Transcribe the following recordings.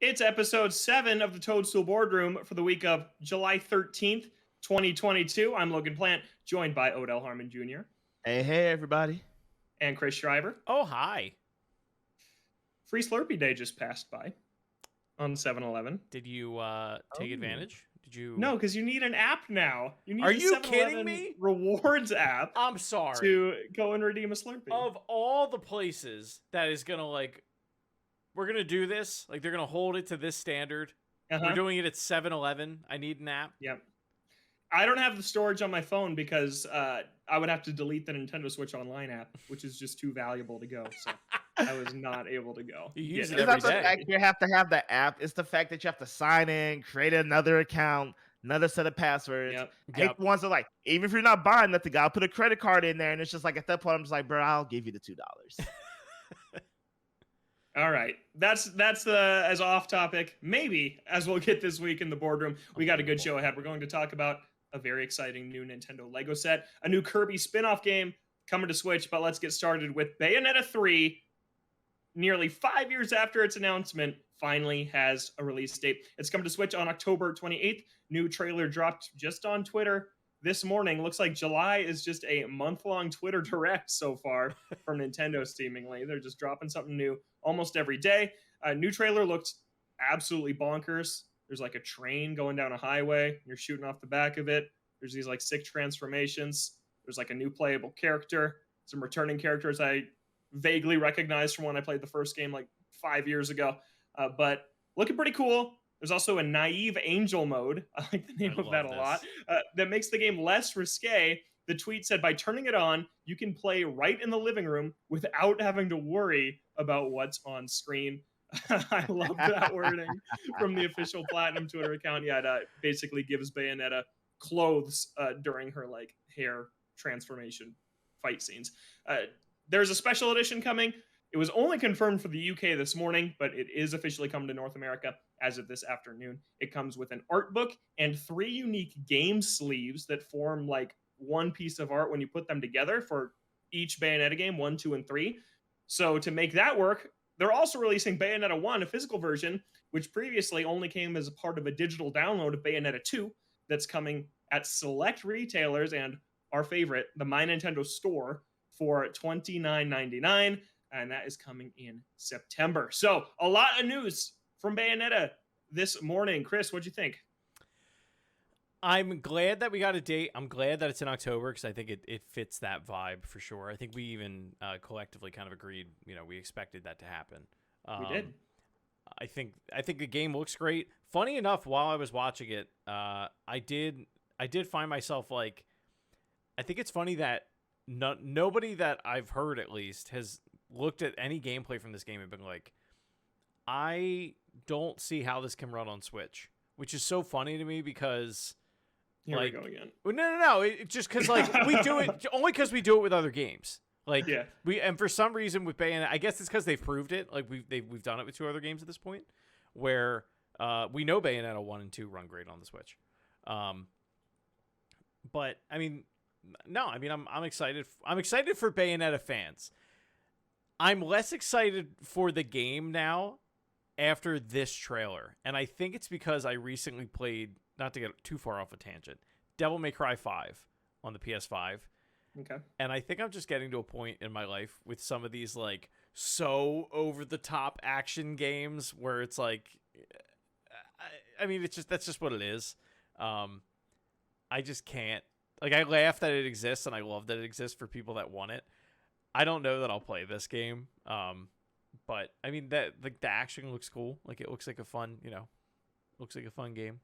It's episode 7 of the Toadstool Boardroom for the week of July 13th, 2022. I'm Logan Plant, joined by Odell Harmon Jr. Hey, everybody. and Chris Schreiber. Oh, hi. Free Slurpee Day just passed by on 7-Eleven. Did you take advantage? Did you? No, because you need an app now. You need Are the you 7-Eleven kidding me? Rewards app I'm sorry. to go and redeem a Slurpee. Of all the places that is gonna we're gonna do this. Like they're gonna hold it to this standard. We're doing it at 7-Eleven. I need an app. Yep. I don't have the storage on my phone because I would have to delete the Nintendo Switch Online app, which is just too valuable to go. So I was not able to go. You use it It's every not the day. fact you have to have the app. It's the fact that you have to sign in, create another account, another set of passwords. Yep. I hate the ones that like, even if you're not buying nothing, I'll put a credit card in there. And it's just like, at that point, I'm just like, bro, I'll give you the $2. All right. That's the as off topic, maybe, as we'll get this week in the boardroom. We got a good show ahead. We're going to talk about a very exciting new Nintendo Lego set, a new Kirby spin-off game coming to Switch, but let's get started with Bayonetta 3. Nearly 5 years after its announcement, finally has a release date. It's coming to Switch on October 28th. New trailer dropped just on Twitter this morning. Looks like July is just a month-long Twitter direct so far from Nintendo, seemingly. They're just dropping something new almost every day. New trailer looked absolutely bonkers. There's like a train going down a highway. You're shooting off the back of it. There's these like sick transformations. There's like a new playable character. Some returning characters I vaguely recognized from when I played the first game like 5 years ago. But looking pretty cool. There's also a naive angel mode. I like the name of that a lot. That makes the game less risque. The tweet said, by turning it on, you can play right in the living room without having to worry about what's on screen. I love that wording from the official Platinum Twitter account. Yeah, it basically gives Bayonetta clothes during her like hair transformation fight scenes. There's a special edition coming. It was only confirmed for the UK this morning, but it is officially coming to North America as of this afternoon. It comes with an art book and 3 unique game sleeves that form like one piece of art when you put them together for each Bayonetta game, 1, 2, and 3. So to make that work, they're also releasing Bayonetta 1, a physical version, which previously only came as a part of a digital download of Bayonetta 2 that's coming at select retailers and our favorite, the My Nintendo store, for $29.99, and that is coming in September. So a lot of news from Bayonetta this morning. Chris, what'd you think? I'm glad that we got a date. I'm glad that it's in October because I think it fits that vibe for sure. I think we even collectively kind of agreed, we expected that to happen. We did. I think the game looks great. Funny enough, while I was watching it, I did find myself like, I think it's funny that nobody that I've heard at least has looked at any gameplay from this game and been like, I don't see how this can run on Switch, which is so funny to me because here we go again. No. It's just because like we do it only because we do it with other games. Like and for some reason with Bayonetta, I guess it's because they've proved it. Like we've done it with 2 other games at this point, where we know Bayonetta 1 and 2 run great on the Switch. But I mean, no, I mean I'm excited. I'm excited for Bayonetta fans. I'm less excited for the game now after this trailer, and I think it's because I recently played, not to get too far off a tangent, Devil May Cry 5 on the PS5. Okay. And I think I'm just getting to a point in my life with some of these like so over the top action games where it's like, I mean, that's just what it is. I just can't. Like, I laugh that it exists and I love that it exists for people that want it. I don't know that I'll play this game. But I mean that like the action looks cool. Like it looks like a fun, looks like a fun game.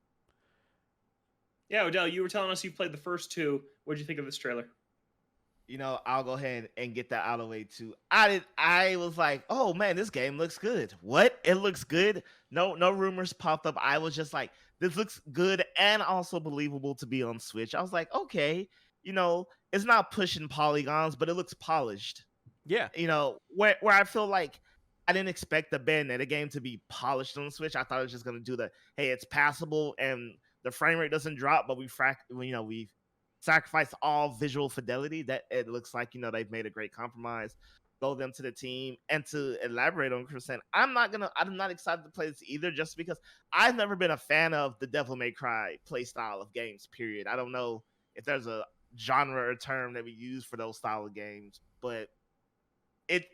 Yeah, Odell, you were telling us you played the first 2. What did you think of this trailer? I'll go ahead and get that out of the way too. I was like, oh man, this game looks good. What? It looks good. No rumors popped up. I was just like, this looks good and also believable to be on Switch. I was like, okay, it's not pushing polygons, but it looks polished. Yeah. Where I feel like I didn't expect the Bayonetta game to be polished on the Switch. I thought it was just gonna do hey, it's passable and the frame rate doesn't drop, but we sacrificed all visual fidelity. That it looks like they've made a great compromise. throw them to the team. And to elaborate on Chris, I'm not excited to play this either, just because I've never been a fan of the Devil May Cry play style of games, period. I don't know if there's a genre or term that we use for those style of games, but it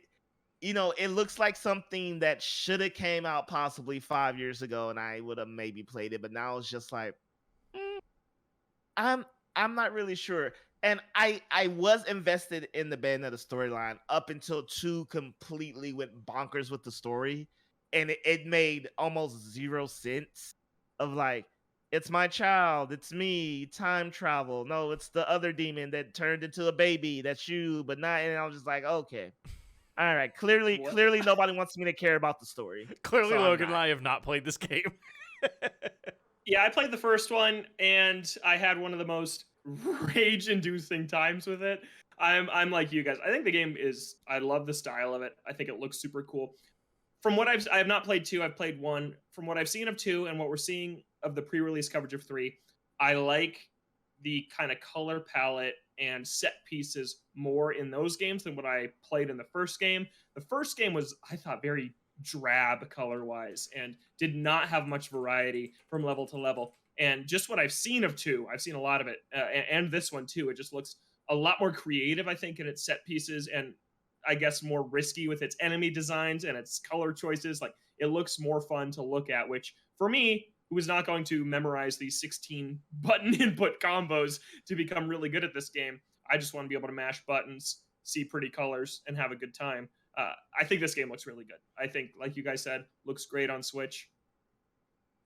it looks like something that should have came out possibly 5 years ago, and I would have maybe played it. But now it's just like, mm, I'm not really sure. And I was invested in the Bayonetta storyline up until 2 completely went bonkers with the story, and it made almost zero sense. Of like, it's my child, it's me, time travel. No, it's the other demon that turned into a baby. That's you, but not. And I was just like, okay. All right, clearly nobody wants me to care about the story. Clearly, So Logan and I have not played this game. Yeah, I played the first one, and I had one of the most rage-inducing times with it. I'm like you guys. I think the game is. I love the style of it. I think it looks super cool. From what I have not played 2. I've played 1. From what I've seen of 2 and what we're seeing of the pre-release coverage of 3, I like the kind of color palette and set pieces more in those games than what I played in the first game. The first game was, I thought, very drab color-wise and did not have much variety from level to level. And just what I've seen of 2, I've seen a lot of it, and this one too. It just looks a lot more creative, I think, in its set pieces, and I guess more risky with its enemy designs and its color choices. Like, it looks more fun to look at, which for me, who was not going to memorize these 16 button input combos to become really good at this game, I just want to be able to mash buttons, see pretty colors, and have a good time. I think this game looks really good. I think, like you guys said, looks great on Switch.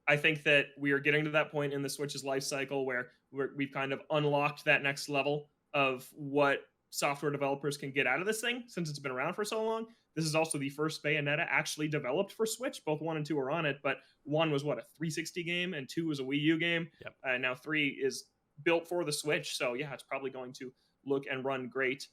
I think that we are getting to that point in the Switch's life cycle where we've kind of unlocked that next level of what software developers can get out of this thing since it's been around for so long. This is also the first Bayonetta actually developed for Switch. Both 1 and 2 are on it, but 1 was a 360 game, and 2 was a Wii U game. Yep. Now 3 is built for the Switch, so yeah, it's probably going to look and run great.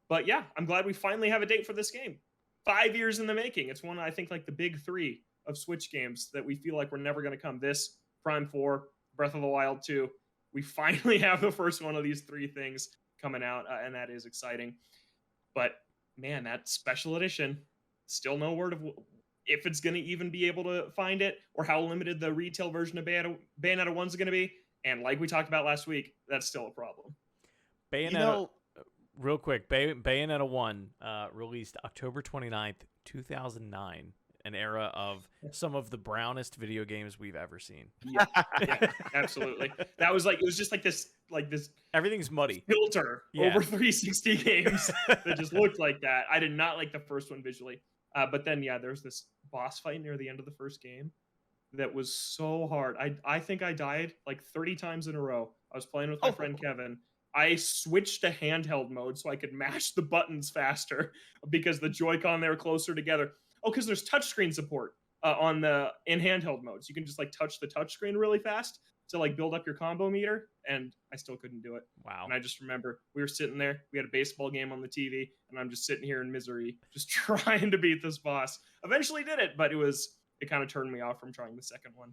But yeah, I'm glad we finally have a date for this game. 5 years in the making. It's one, I think, like the big 3 of Switch games that we feel like we're never going to come. This, Prime 4, Breath of the Wild 2. We finally have the first one of these 3 things coming out, and that is exciting. But man, that special edition, still no word of if it's going to even be able to find it or how limited the retail version of Bayonetta 1 is going to be. And like we talked about last week, that's still a problem. Bayonetta, real quick, Bayonetta 1 released October 29th, 2009. An era of some of the brownest video games we've ever seen. Yeah, absolutely. That was like, it was just like this everything's muddy filter over 360 games that just looked like that. I did not like the first one visually. But then, there's this boss fight near the end of the first game that was so hard. I think I died like 30 times in a row. I was playing with my friend Kevin. I switched to handheld mode so I could mash the buttons faster because the Joy-Con, they were closer together. Oh, because there's touchscreen support in handheld modes. You can just like touch the touchscreen really fast to like build up your combo meter, and I still couldn't do it. Wow. And I just remember we were sitting there, we had a baseball game on the TV, and I'm just sitting here in misery, just trying to beat this boss. Eventually did it, but it kind of turned me off from trying the second one,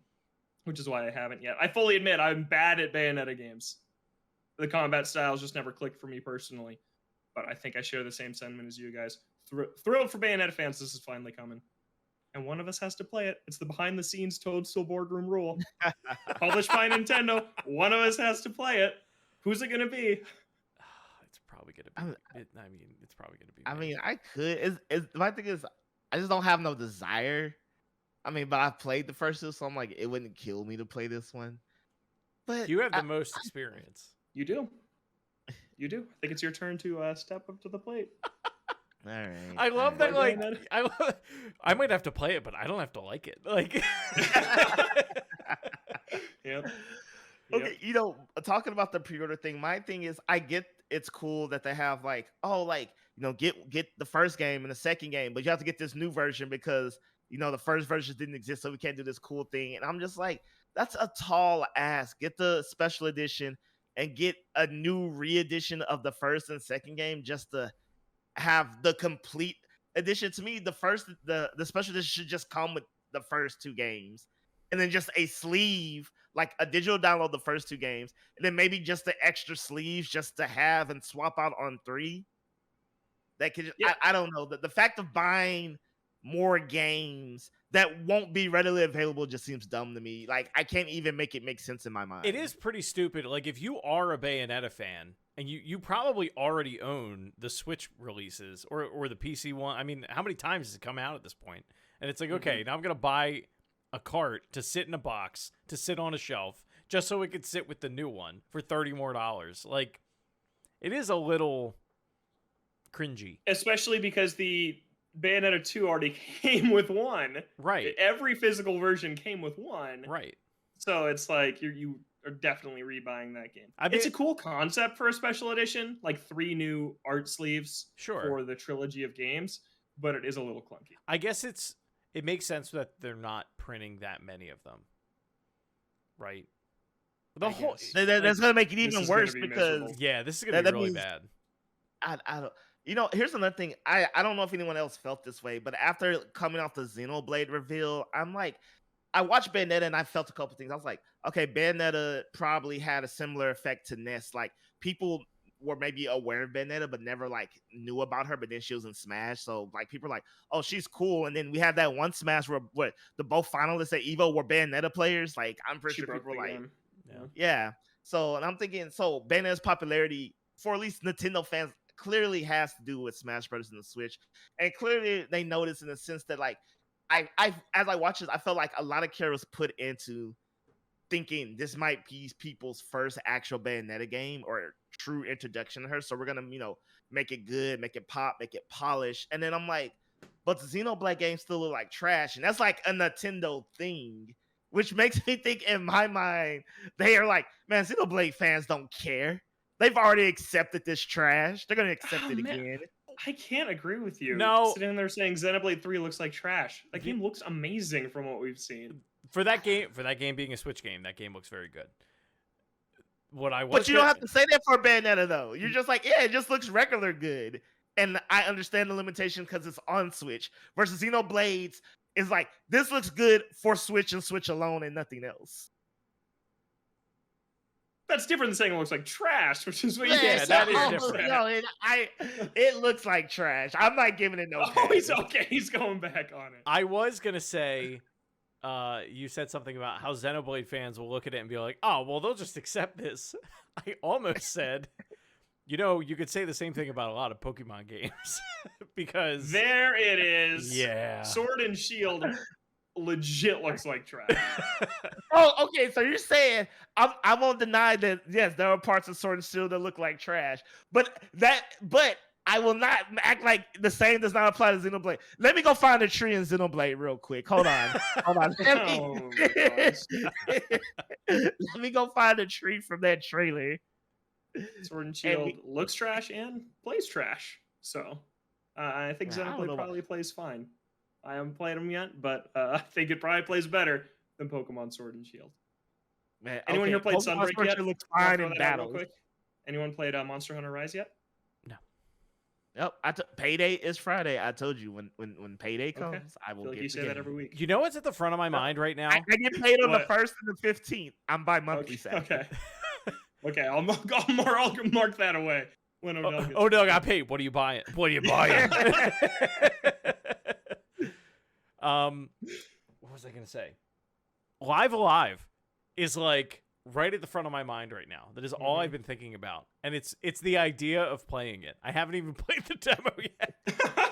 which is why I haven't yet. I fully admit I'm bad at Bayonetta games. The combat styles just never clicked for me personally, but I think I share the same sentiment as you guys. Thrilled for Bayonetta fans, this is finally coming. And one of us has to play it. It's the behind-the-scenes Toadstool Boardroom rule. Published by Nintendo. One of us has to play it. Who's it going to be? It's probably going to be... it's probably going to be... I mean, I could. My thing is, I just don't have no desire. But I've played the first two, so I'm like, it wouldn't kill me to play this one. But you have the most experience. You do. You do. I think it's your turn to step up to the plate. All right. I love that. Like, I might have to play it, but I don't have to like it. Like, yep. Okay, talking about the pre-order thing, my thing is, I get it's cool that they have like, get the first game and the second game, but you have to get this new version because the first version didn't exist, so we can't do this cool thing. And I'm just like, that's a tall ask. Get the special edition and get a new re-edition of the first and second game just to have the complete edition. To me, the special edition should just come with the first 2 games, and then just a sleeve, like a digital download of the first 2 games, and then maybe just the extra sleeves just to have and swap out on 3. That could just, Yeah. I don't know. The fact of buying more games that won't be readily available just seems dumb to me. Like, I can't even make it make sense in my mind. It is pretty stupid. Like, if you are a Bayonetta fan, and you probably already own the Switch releases or the PC one. I mean, how many times has it come out at this point? And it's like, okay, now I'm going to buy a cart to sit in a box, to sit on a shelf, just so it could sit with the new one for $30 more. Like, it is a little cringy. Especially because the Bayonetta 2 already came with one. Right. Every physical version came with one. Right. So it's like you are definitely rebuying that game. I mean, it's a cool concept for a special edition, like 3 new art sleeves Sure. for the trilogy of games, but it is a little clunky. I guess it makes sense that they're not printing that many of them. Right? The I whole guess. That's gonna make it This even is gonna worse be because miserable. yeah, this is going to be that really means- bad. I don't. You know, here's another thing. I don't know if anyone else felt this way, but after coming off the Xenoblade reveal, I'm like, I watched Bayonetta and I felt a couple things. I was like, okay, Bayonetta probably had a similar effect to Ness. Like, people were maybe aware of Bayonetta, but never like knew about her. But then she was in Smash, so like people were like, oh, she's cool. And then we had that one Smash where what the both finalists at Evo were Bayonetta players. Like, I'm pretty She sure broke people the were like, game. Yeah. yeah. So, and I'm thinking, so Bayonetta's popularity for at least Nintendo fans clearly has to do with Smash Bros. And the Switch, and clearly they noticed in the sense that like, I as I watched this, I felt like a lot of care was put into thinking this might be people's first actual Bayonetta game or true introduction to her. So we're gonna, make it good, make it pop, make it polish. And then I'm like, but the Xenoblade games still look like trash, and that's like a Nintendo thing, which makes me think in my mind they are like, man, Xenoblade fans don't care. They've already accepted this trash. They're gonna accept it Man. again. I can't agree with you. No. Sitting there saying Xenoblade 3 looks like trash. That game looks amazing from what we've seen. For that game being a Switch game, that game looks very good. What I was But you don't have to say that for Bayonetta though. You're just like, yeah, it just looks regular good. And I understand the limitation because it's on Switch. Versus Xenoblades is like, this looks good for Switch and Switch alone and nothing else. That's different than saying it looks like trash, which is what you Yeah, said. that is Oh, different. No, it looks like trash. I'm not giving it no. Oh, he's pass. okay. He's going back on it. I was gonna say, you said something about how Xenoblade fans will look at it and be like, "Oh, well, they'll just accept this." I almost said, you could say the same thing about a lot of Pokemon games because There it is. yeah, Sword and Shield legit looks like trash. Oh, okay. So you're saying I won't deny that yes, there are parts of Sword and Shield that look like trash, but I will not act like the same does not apply to Xenoblade. Let me go find a tree in Xenoblade real quick. Hold on. Let Oh, gosh. let me go find a tree from that trailer. Sword and Shield looks trash and plays trash. So I think Yeah, I don't know Xenoblade why. probably plays fine. I haven't played them yet, but I think it probably plays better than Pokemon Sword and Shield. Man, Anyone here played Pokemon Sunbreak Sword yet? Shield looks Wanna fine throw in that out real battle. quick? Anyone played Monster Hunter Rise yet? Yep, Payday is Friday. I told you when Payday comes, Okay. I I will feel like get you the say that game. every week. you know what's at the front of my mind right now? I get paid on What? the 1st and the 15th. I'm bi-monthly Okay. salary. Okay. Okay, I'll mark that away. When Odell gets No, I got paid. What are you buying? What are you buying? What was I gonna say? Live Alive is like right at the front of my mind right now. That is all Mhm. I've been thinking about, and it's the idea of playing it. I haven't even played the demo yet.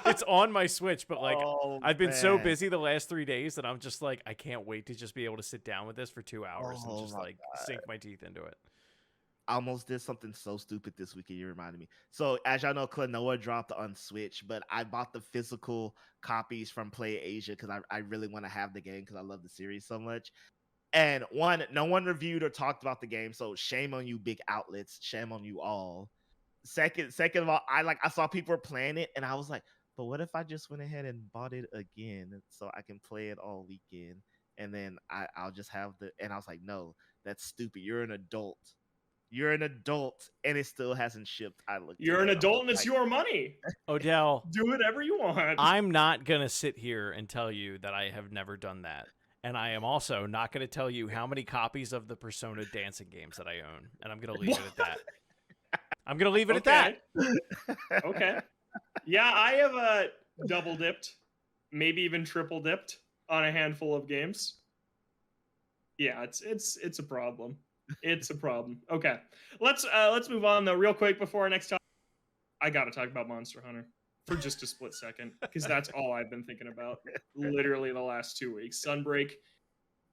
It's on my Switch, but like Oh, I've been so man. busy the last 3 days that I'm just like I can't wait to just be able to sit down with this for 2 hours and Oh just my like sink my teeth into it. I almost did something so stupid this weekend. You reminded me. So as y'all know, Klonoa dropped on Switch, but I bought the physical copies from Play Asia because I really want to have the game because I love the series so much. And no one reviewed or talked about the game, so shame on you, big outlets. Shame on you all. Second of all, I saw people were playing it, and I was like, but what if I just went ahead and bought it again so I can play it all weekend, and then I'll just have and I was like, no, that's stupid. You're an adult. You're an adult, and it still hasn't shipped. You're an adult and it's your money. Odell, Do whatever you want. I'm not going to sit here and tell you that I have never done that. And I am also not going to tell you how many copies of the Persona dancing games that I own. And I'm going to leave it at that. I'm going to leave it at that. Okay. Yeah, I have double dipped, maybe even triple dipped on a handful of games. Yeah, it's a problem. It's a problem. Okay, let's move on though, real quick before our next topic. I gotta talk about Monster Hunter for just a split second because that's all I've been thinking about literally the last 2 weeks. Sunbreak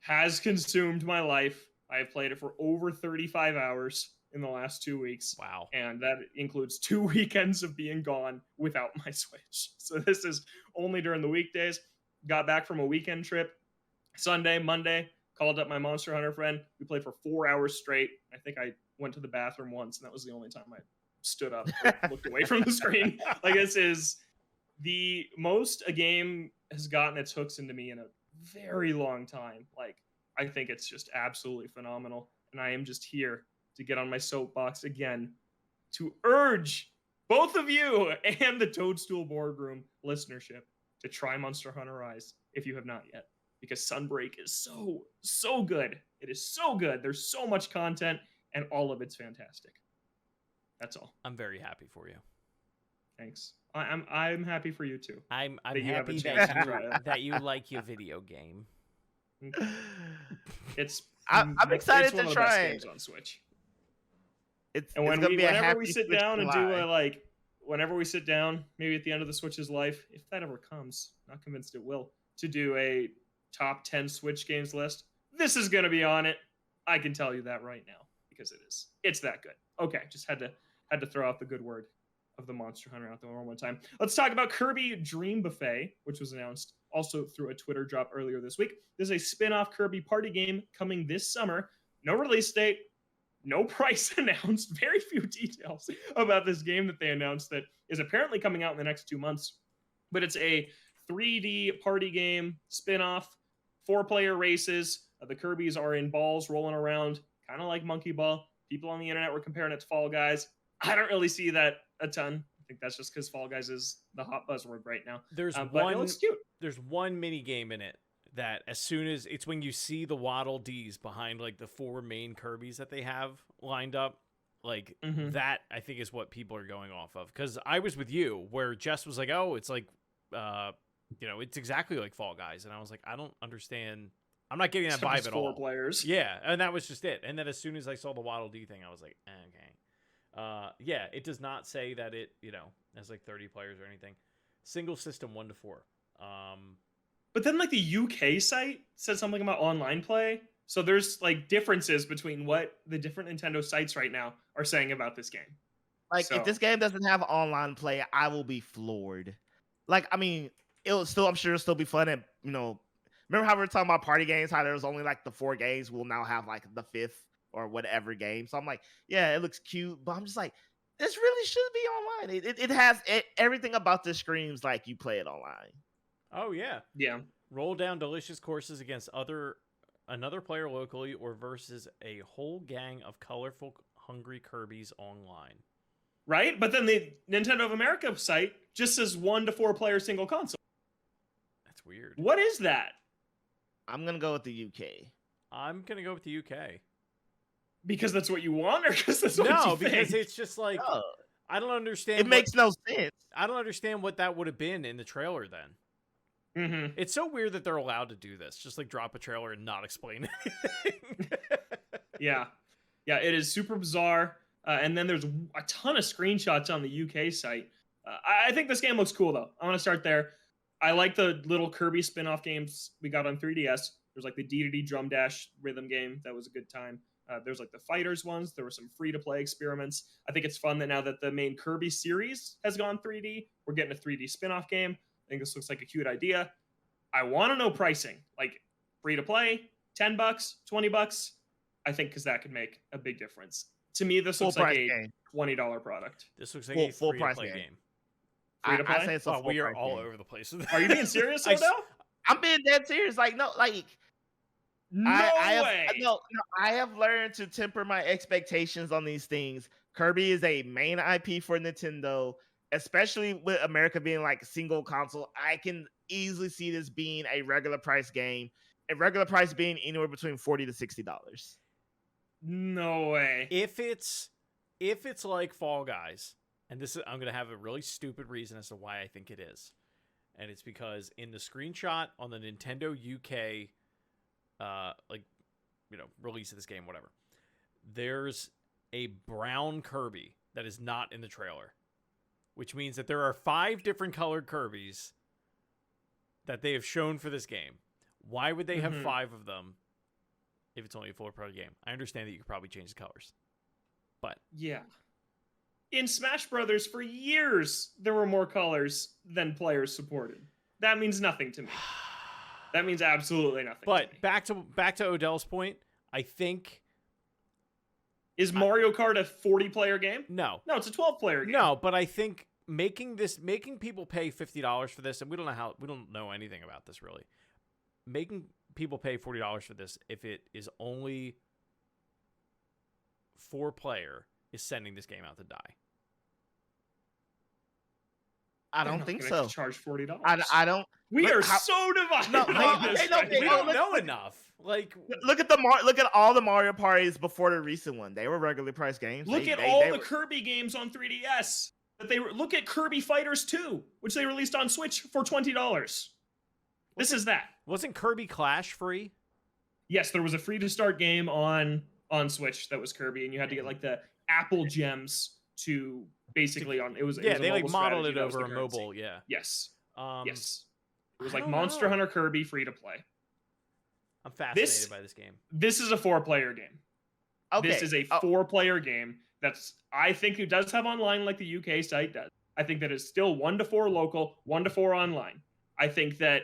has consumed my life. I have played it for over 35 hours in the last 2 weeks. Wow. And that includes 2 weekends of being gone without my Switch. So this is only during the weekdays. Got back from a weekend trip Sunday, Monday, called up my Monster Hunter friend. We played for 4 hours straight. I think I went to the bathroom once, and that was the only time I stood up or looked away from the screen. Like, this is the most a game has gotten its hooks into me in a very long time. Like, I think it's just absolutely phenomenal. And I am just here to get on my soapbox again to urge both of you and the Toadstool Boardroom listenership to try Monster Hunter Rise if you have not yet. Because Sunbreak is so good. It is so good. There's so much content, and all of it's fantastic. That's all. I'm very happy for you. Thanks. I'm happy for you too. I'm that you have a happy chance to try it. that you like your video game. It's I'm excited it's one to of the best try games it. on Switch. It's And when gonna be a whenever we happy sit Switch down and July. do a whenever we sit down, maybe at the end of the Switch's life, if that ever comes, not convinced it will, to do a top 10 Switch games list, this is gonna be on it. I can tell you that right now because it is. It's that good. Okay, just had to throw out the good word of the Monster Hunter out there one more time. Let's talk about Kirby Dream Buffet, which was announced also through a Twitter drop earlier this week. This is a spin-off Kirby party game coming this summer. No release date, no price announced, very few details about this game that they announced that is apparently coming out in the next 2 months. But it's a 3D party game spin-off, 4-player races. The Kirbys are in balls rolling around, kind of like Monkey Ball. People on the internet were comparing it to Fall Guys. I don't really see that a ton. I think that's just because Fall Guys is the hot buzzword right now. There's but it looks cute. There's one mini game in it that as soon as it's when you see the Waddle Dees behind like the 4 main Kirbys that they have lined up, like that I think is what people are going off of. Because I was with you where Jess was like, oh, it's like it's exactly like Fall Guys, and I was like, I don't understand. I'm not getting that vibe at all. 4 players. Yeah, and that was just it. And then as soon as I saw the Waddle Dee thing, I was like, okay. Yeah, it does not say that it, has like 30 players or anything. Single system 1 to 4. But then like the UK site said something about online play. So there's like differences between what the different Nintendo sites right now are saying about this game. Like, if this game doesn't have online play, I will be floored. Like, I mean, I'm sure it'll still be fun. And, remember how we were talking about party games, how there was only like the 4 games, we'll now have like the 5th or whatever game. So I'm like, yeah, it looks cute, but I'm just like, this really should be online. It has everything about this screams like you play it online. Oh yeah. Yeah. Roll down delicious courses against another player locally or versus a whole gang of colorful, hungry Kirbys online. Right? But then the Nintendo of America site just says 1 to 4 player single console. That's weird. What is that? I'm going to go with the UK. I'm going to go with the UK. Because that's what you want, or because that's what you No, because think? it's just like, Oh, I don't understand. it makes no sense. I don't understand what that would have been in the trailer then. Mm-hmm. It's so weird that they're allowed to do this. Just like drop a trailer and not explain anything. Yeah, it is super bizarre. And then there's a ton of screenshots on the UK site. I think this game looks cool, though. I want to start there. I like the little Kirby spin-off games we got on 3DS. There's like the D-to-D Drum Dash rhythm game. That was a good time. There's like the Fighters ones. There were some free-to-play experiments. I think it's fun that now that the main Kirby series has gone 3D, we're getting a 3D spin-off game. I think this looks like a cute idea. I want to know pricing. Like, free-to-play, $10, $20? I think because that could make a big difference. To me, this looks like a $20 product. This looks like a full price free-to-play game. game. Free-to-play? I say it's a full We are price all game. over the place. Are you being serious, Odell? I'm being dead serious. Like, no, like, No way. I have learned to temper my expectations on these things. Kirby is a main IP for Nintendo, especially with America being like single console. I can easily see this being a regular price game. A regular price being anywhere between $40 to $60. No way. If it's like Fall Guys, And I'm going to have a really stupid reason as to why I think it is. And it's because in the screenshot on the Nintendo UK, release of this game, whatever, there's a brown Kirby that is not in the trailer, which means that there are 5 different colored Kirbys that they have shown for this game. Why would they have 5 of them if it's only a 4-player game? I understand that you could probably change the colors, but yeah. In Smash Brothers, for years, there were more colors than players supported. That means nothing to me. That means absolutely nothing. But to me. back to Odell's point, I think Is Mario Kart a 40-player game? no, it's a 12-player game. no. But I think making people pay $50 for this, and we don't know anything about this really. Making people pay $40 for this, if it is only 4-player, is sending this game out to die. I don't think They're so. not gonna charge $40. I don't. We Look are how- so divided. No, on no, this okay, no, right okay, We now. don't know enough. Like, Look at look at all the Mario parties before the recent one. They were regularly priced games. Look They- at they- all they the were- Kirby games on 3DS. Look at Kirby Fighters 2, which they released on Switch for $20. This is that. wasn't Kirby Clash free? Yes, there was a free to start game on Switch that was Kirby, and you had to get like the Apple gems to basically on it was Yeah, a they like mobile modeled strategy. it That was over the a currency. mobile. Yeah. Yes. Yes. It was I like don't Monster know. Hunter Kirby free to play. I'm fascinated by this game. This is a 4-player game. Okay. This is a 4-player game that's I think it does have online like the UK site does. I think that it's still 1 to 4 local, 1 to 4 online. I think that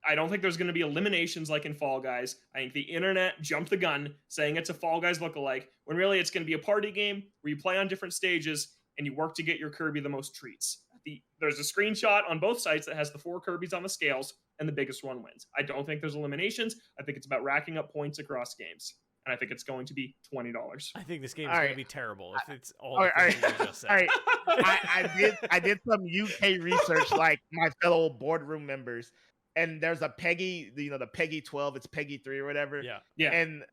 I don't think there's going to be eliminations like in Fall Guys. I think the internet jumped the gun saying it's a Fall Guys lookalike, when really it's going to be a party game where you play on different stages and you work to get your Kirby the most treats. There's a screenshot on both sites that has the 4 Kirbys on the scales, and the biggest one wins. I don't think there's eliminations. I think it's about racking up points across games. And I think it's going to be $20. I think this game is All going right. to be terrible if it's all All the right, things you just said. All right. I did some UK research like my fellow boardroom members, and there's a Peggy, the Peggy 12, it's Peggy 3 or whatever. Yeah. Yeah. And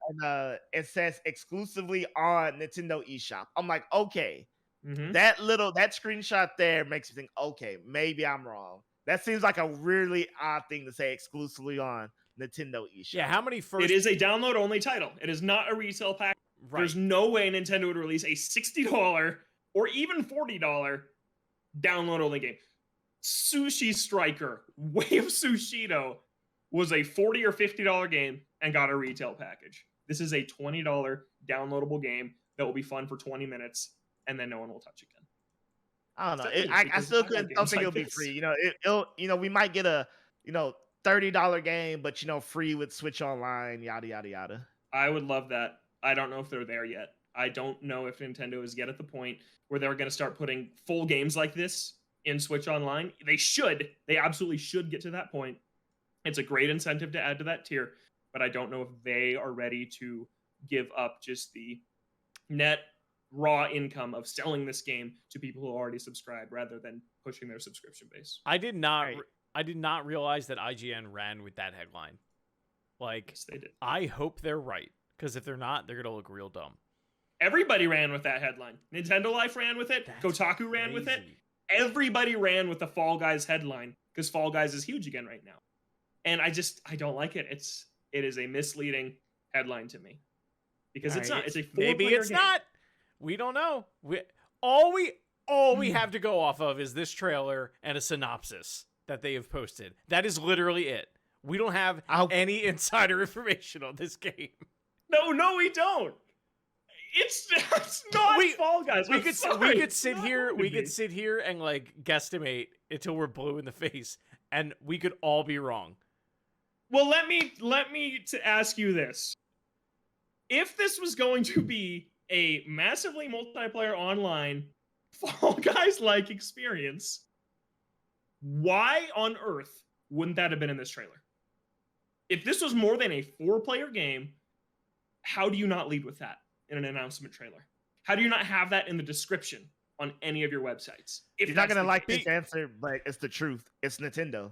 it says exclusively on Nintendo eShop. I'm like, okay. Mhm. That screenshot there makes me think, okay, maybe I'm wrong. That seems like a really odd thing to say exclusively on Nintendo eShop. Yeah. How many first? It is a download-only title. It is not a retail pack. Right. There's no way Nintendo would release a $60 or even $40 download-only game. Sushi Striker, Way of Sushido was a $40 or $50 game and got a retail package. This is a $20 downloadable game that will be fun for 20 minutes, and then no one will touch again. I don't know. Except me, I because still I like don't games think like it'll be this. free. We might get a $30 game, but free with Switch Online, yada yada yada. I would love that. I don't know if they're there yet. I don't know if Nintendo is yet at the point where they're going to start putting full games like this in Switch Online. They should. They absolutely should get to that point. It's a great incentive to add to that tier, but I don't know if they are ready to give up just the net raw income of selling this game to people who already subscribe rather than pushing their subscription base. I did not. Right. I did not realize that IGN ran with that headline. Like, Yes, they did. I hope they're right, because if they're not, they're gonna look real dumb. Everybody ran with that headline. Nintendo Life ran with it. That's Kotaku ran with it. crazy. Everybody ran with the Fall Guys headline because Fall Guys is huge again right now. And I don't like it. It is a misleading headline to me. Because it's All not. right. It's a Maybe four-player it's game. not. We don't know. All we have to go off of is this trailer and a synopsis that they have posted. That is literally it. We don't have any insider information on this game. No, we don't. It's not Fall Guys. We I'm could sorry. sit It's not here. going We to could be. sit here and like guesstimate until we're blue in the face, and we could all be wrong. Well, let me to ask you this: if this was going to be a massively multiplayer online Fall Guys like experience, why on earth wouldn't that have been in this trailer? If this was more than a 4-player game, how do you not lead with that in an announcement trailer? How do you not have that in the description on any of your websites? If You're not that's gonna the like case? this answer, but it's the truth. It's Nintendo.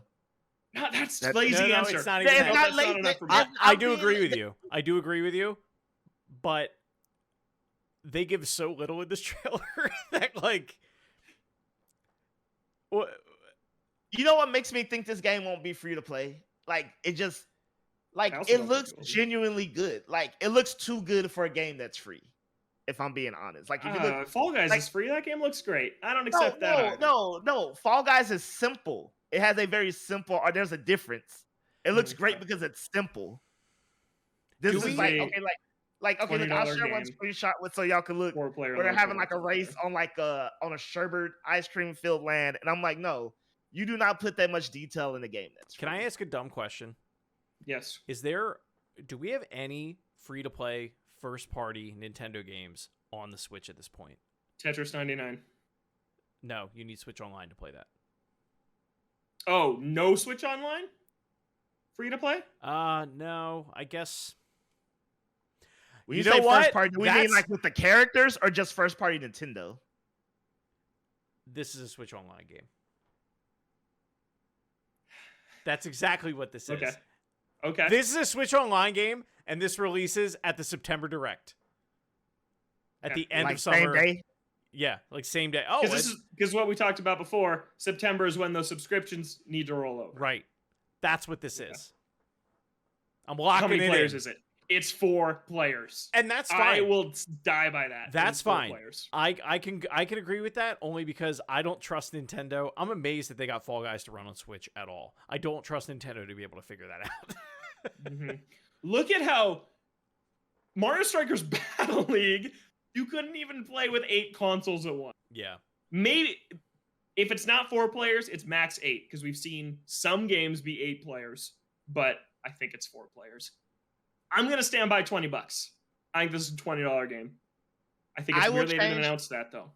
No, that's That- lazy No, answer. it's not Yeah, even it's that. not That's lazy. enough for me. I I'll do be- agree with you. I do agree with you, but they give so little in this trailer that like, what? You know what makes me think this game won't be free to play? Like it just I like also it don't think looks it will be. genuinely good. Like it looks too good for a game that's free. If I'm being honest, like if you look, Fall Guys like- is free. That game looks great. I don't no, accept that either. no. Fall Guys is simple. It has a very simple, or there's a difference. It looks great because it's simple. This Do is we- like okay, look, I'll $20 share one game. screenshot with so y'all can look. 4-player. Where they're having like a multiplayer. race on like on a sherbet ice cream filled land, and I'm like, no, you do not put that much detail in the game. That's Can free. I ask a dumb question? Yes. Do we have any free to play first party Nintendo games on the Switch at this point? Tetris 99. No, you need Switch Online to play that. Oh, no Switch Online? Free to play? No, I guess. When you, You say know what? first party, do we mean That's- like with the characters or just first party Nintendo? This is a Switch Online game. That's exactly what this Okay. is. Okay. This is a Switch Online game, and this releases at the September Direct. At the end Like of summer. same day? Yeah, like same day. Oh, Because what we talked about before, September is when those subscriptions need to roll over. right. That's what this Yeah. is. I'm How locking many it players in. is it? It's 4 players. And that's fine. I will die by that. That's It's 4 fine. Players. I can agree with that only because I don't trust Nintendo. I'm amazed that they got Fall Guys to run on Switch at all. I don't trust Nintendo to be able to figure that out. Mhm. Look at how Mario Strikers Battle League, you couldn't even play with 8 consoles at once. Yeah. Maybe if it's not 4 players, it's max 8 because we've seen some games be 8 players, but I think it's 4 players. I'm gonna stand by $20. I think this is a $20 game. I think it's weird they didn't announce that though.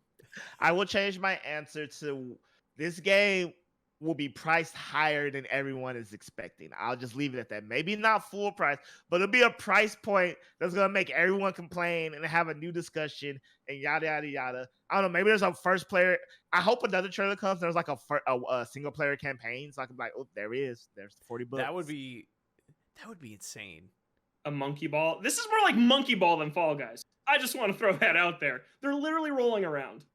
I will change my answer to this game will be priced higher than everyone is expecting. I'll just leave it at that. Maybe not full price, but it'll be a price point that's gonna make everyone complain and have a new discussion and yada yada yada. I don't know. Maybe there's a first player. I hope another trailer comes. There's like a single player campaign, so I can be like, oh, there he is. There's $40. That would be insane. A monkey ball. This is more like monkey ball than Fall Guys. I just want to throw that out there. They're literally rolling around.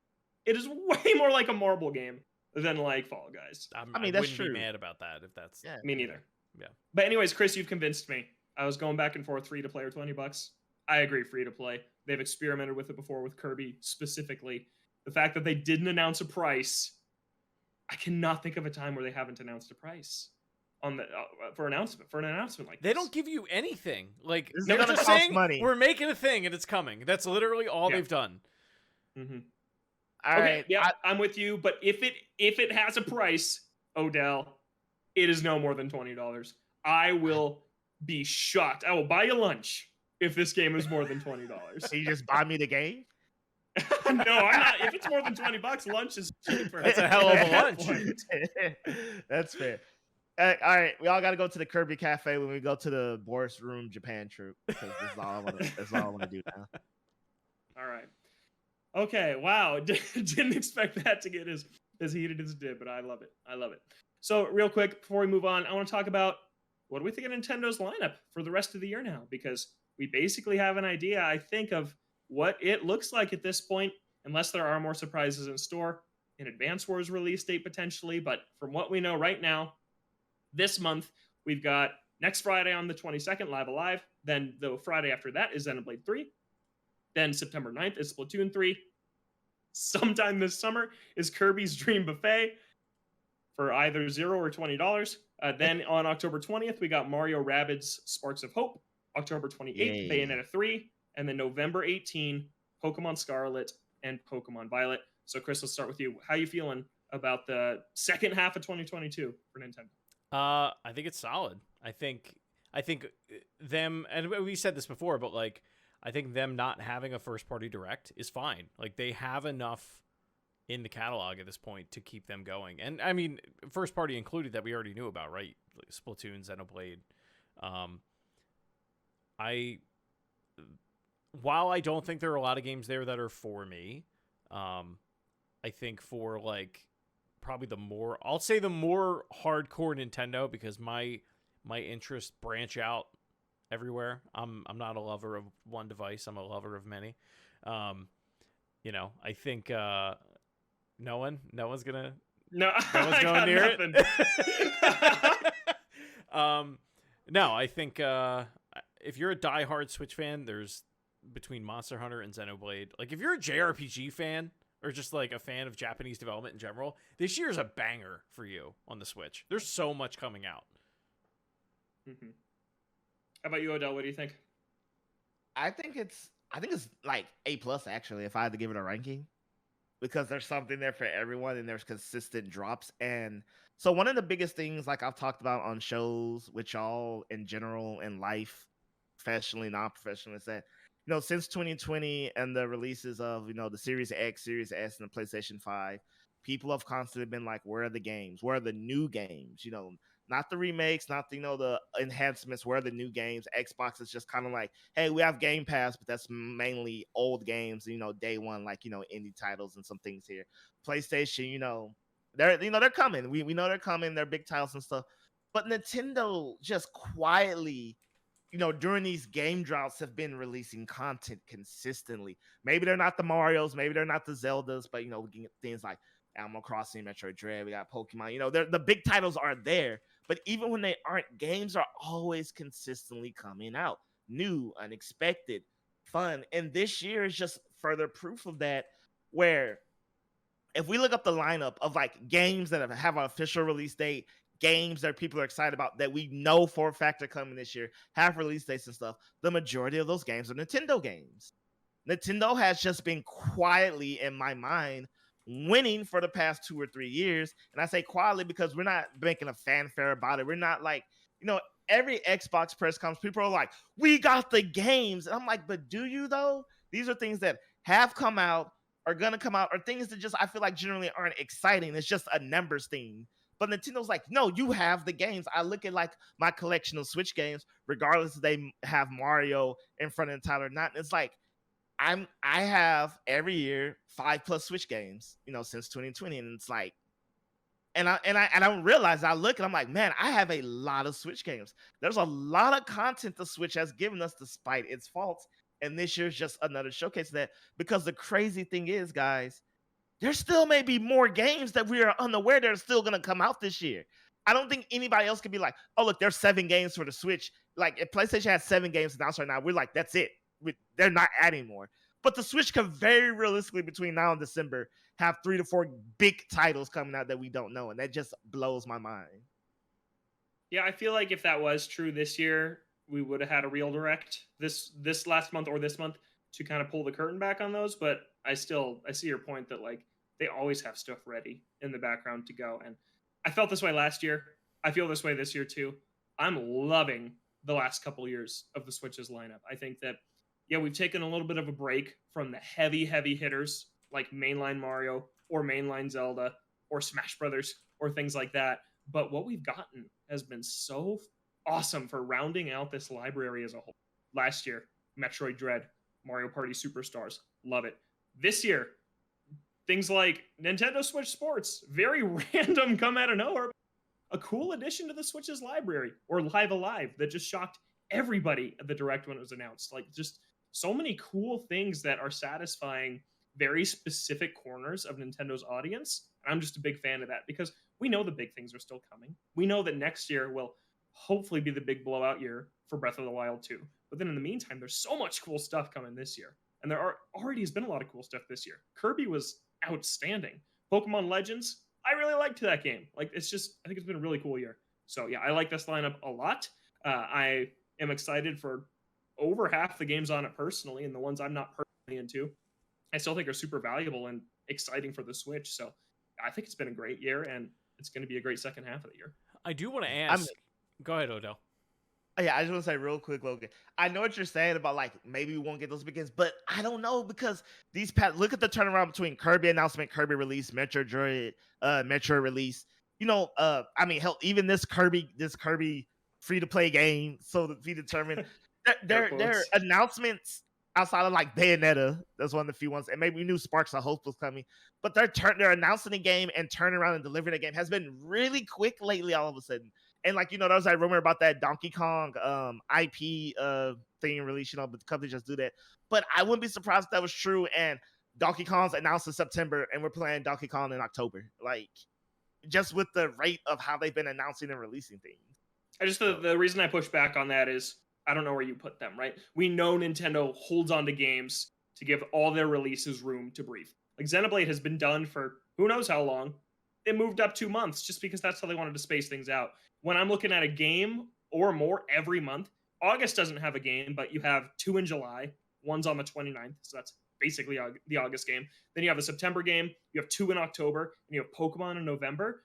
It is way more like a marble game than like Fall Guys. I mean, I that's wouldn't true. be mad about that if that's. Yeah. Me neither. Yeah. But anyways, Chris, you've convinced me. I was going back and forth, free to play or $20. I agree, free to play. They've experimented with it before with Kirby specifically. The fact that they didn't announce a price, I cannot think of a time where they haven't announced a price on the for an announcement like They this. don't give you anything. Like This is they're gonna just cost saying money. we're making a thing and it's coming. That's literally all Yeah. they've done. Mm-hmm. All Okay, right. yeah, I'm with you. But if it has a price, Odell, it is no more than $20. I will be shocked. I will buy you lunch if this game is more than $20. So you just buy me the game? No, I'm not. If it's more than $20, lunch is cheaper. That's a hell of a lunch. That's fair. All right, we all got to go to the Kirby Cafe when we go to the Boardroom Japan trip because that's all I want to do now. All right. Okay. Wow. Didn't expect that to get as heated as it did, but I love it. I love it. So real quick before we move on, I want to talk about what do we think of Nintendo's lineup for the rest of the year now, because we basically have an idea, I think, of what it looks like at this point, unless there are more surprises in store. An Advance Wars release date potentially, but from what we know right now, this month we've got next Friday on the 22nd, Live Alive. Then the Friday after that is Xenoblade 3. Then September 9th is Splatoon 3. Sometime this summer is Kirby's Dream Buffet for either $0 or $20. Then on October 20th, we got Mario Rabbids Sparks of Hope. October 28th, Yay. Bayonetta 3. And then November 18, Pokemon Scarlet and Pokemon Violet. So Chris, let's start with you. How you feeling about the second half of 2022 for Nintendo? I think it's solid. I think them, and we said this before, but like I think them not having a first party direct is fine. Like they have enough in the catalog at this point to keep them going. And I mean, first party included that we already knew about, right? Like Splatoon, Xenoblade. While I don't think there are a lot of games there that are for me, I think for like probably the more hardcore Nintendo, because my interests branch out everywhere. I'm not a lover of one device. I'm a lover of many. You know, I think no one's gonna No, no one's I going got near nothing. it. No, I think if you're a diehard Switch fan, there's between Monster Hunter and Xenoblade. Like, if you're a JRPG fan or just like a fan of Japanese development in general, this year's a banger for you on the Switch. There's so much coming out. Mm-hmm. How about you, Odell? What do you think? I think it's like A+ actually, if I had to give it a ranking, because there's something there for everyone and there's consistent drops. And so one of the biggest things, like I've talked about on shows with y'all in general in life, professionally, non-professionally, is that, you know, since 2020 and the releases of, you know, the Series X, Series S, and the PlayStation 5, people have constantly been like, where are the games? Where are the new games? You know, not the remakes, not the, you know, the enhancements. Where are the new games? Xbox is just kind of like, hey, we have Game Pass, but that's mainly old games, you know, day one, like, you know, indie titles and some things here. PlayStation, you know, they're coming. We know they're coming. They're big titles and stuff. But Nintendo just quietly, you know, during these game droughts have been releasing content consistently. Maybe they're not the Marios, maybe they're not the Zeldas, but, you know, we can get things like Animal Crossing, Metroid Dread, we got Pokemon, you know, the big titles are there. But even when they aren't, games are always consistently coming out. New, unexpected, fun. And this year is just further proof of that, where if we look up the lineup of like games that have an official release date, games that people are excited about that we know for a fact are coming this year, have release dates and stuff, the majority of those games are Nintendo games. Nintendo has just been quietly, in my mind, winning for the past 2 or 3 years. And I say quietly because we're not making a fanfare about it. We're not like, you know, every Xbox press conference, people are like, we got the games. And I'm like, but do you though? These are things that have come out, are going to come out, or things that just, I feel like generally aren't exciting. It's just a numbers thing. But Nintendo's like, no, you have the games. I look at like my collection of Switch games, regardless if they have Mario in front of the title or not. It's like, I have every year 5+ Switch games, you know, since 2020, and it's like, and I don't realize. I look and I'm like, man, I have a lot of Switch games. There's a lot of content the Switch has given us despite its faults, and this year's just another showcase of that. Because the crazy thing is, guys, there still may be more games that we are unaware that are still going to come out this year. I don't think anybody else could be like, oh, look, there's 7 games for the Switch. Like, if PlayStation has 7 games announced right now, we're like, that's it. They're not adding more. But the Switch could very realistically, between now and December, have 3 to 4 big titles coming out that we don't know. And that just blows my mind. Yeah, I feel like if that was true this year, we would have had a real direct this last month or this month to kind of pull the curtain back on those. But I see your point that like they always have stuff ready in the background to go. And I felt this way last year. I feel this way this year too. I'm loving the last couple of years of the Switch's lineup. I think that, yeah, we've taken a little bit of a break from the heavy hitters like mainline Mario or mainline Zelda or Smash Brothers or things like that. But what we've gotten has been so awesome for rounding out this library as a whole. Last year, Metroid Dread, Mario Party Superstars, love it. This year, things like Nintendo Switch Sports, very random, come out of nowhere. A cool addition to the Switch's library, or Live Alive, that just shocked everybody at the Direct when it was announced. Like, just so many cool things that are satisfying very specific corners of Nintendo's audience. And I'm just a big fan of that because we know the big things are still coming. We know that next year will hopefully be the big blowout year for Breath of the Wild 2. But then in the meantime, there's so much cool stuff coming this year. And already has been a lot of cool stuff this year. Kirby was outstanding. Pokemon Legends, I really liked that game. Like, I think it's been a really cool year. So yeah, I like this lineup a lot. I am excited for over half the games on it personally, and the ones I'm not personally into, I still think are super valuable and exciting for the Switch. So I think it's been a great year, and it's going to be a great second half of the year. I do want to ask. Go ahead, Odell. Yeah, I just want to say real quick, Logan. I know what you're saying about like maybe we won't get those big games, but I don't know because look at the turnaround between Kirby announcement, Kirby release, Metroid Dread, Metroid release. You know, I mean, hell, even this Kirby free to play game, so to be determined. Their announcements outside of like Bayonetta, that's one of the few ones, and maybe we knew Sparks of Hope was coming, but they're announcing a game and turning around and delivering a game has been really quick lately all of a sudden. And like, there was that rumor about that Donkey Kong IP thing release, but the company just do that. But I wouldn't be surprised if that was true. And Donkey Kong's announced in September, and we're playing Donkey Kong in October. Like, just with the rate of how they've been announcing and releasing things. The reason I push back on that is I don't know where you put them, right? We know Nintendo holds on to games to give all their releases room to breathe. Like Xenoblade has been done for who knows how long. It moved up 2 months just because that's how they wanted to space things out. When I'm looking at a game or more every month, August doesn't have a game, but you have 2 in July. One's on the 29th, so that's basically the August game. Then you have a September game. You have 2 in October, and you have Pokemon in November.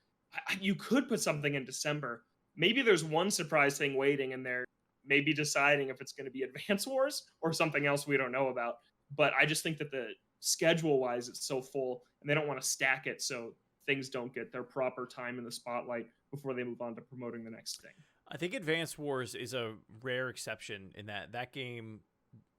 You could put something in December. Maybe there's one surprise thing waiting in there, maybe deciding if it's going to be Advance Wars or something else we don't know about. But I just think that the schedule-wise, it's so full, and they don't want to stack it so things don't get their proper time in the spotlight before they move on to promoting the next thing. I think Advance Wars is a rare exception in that game,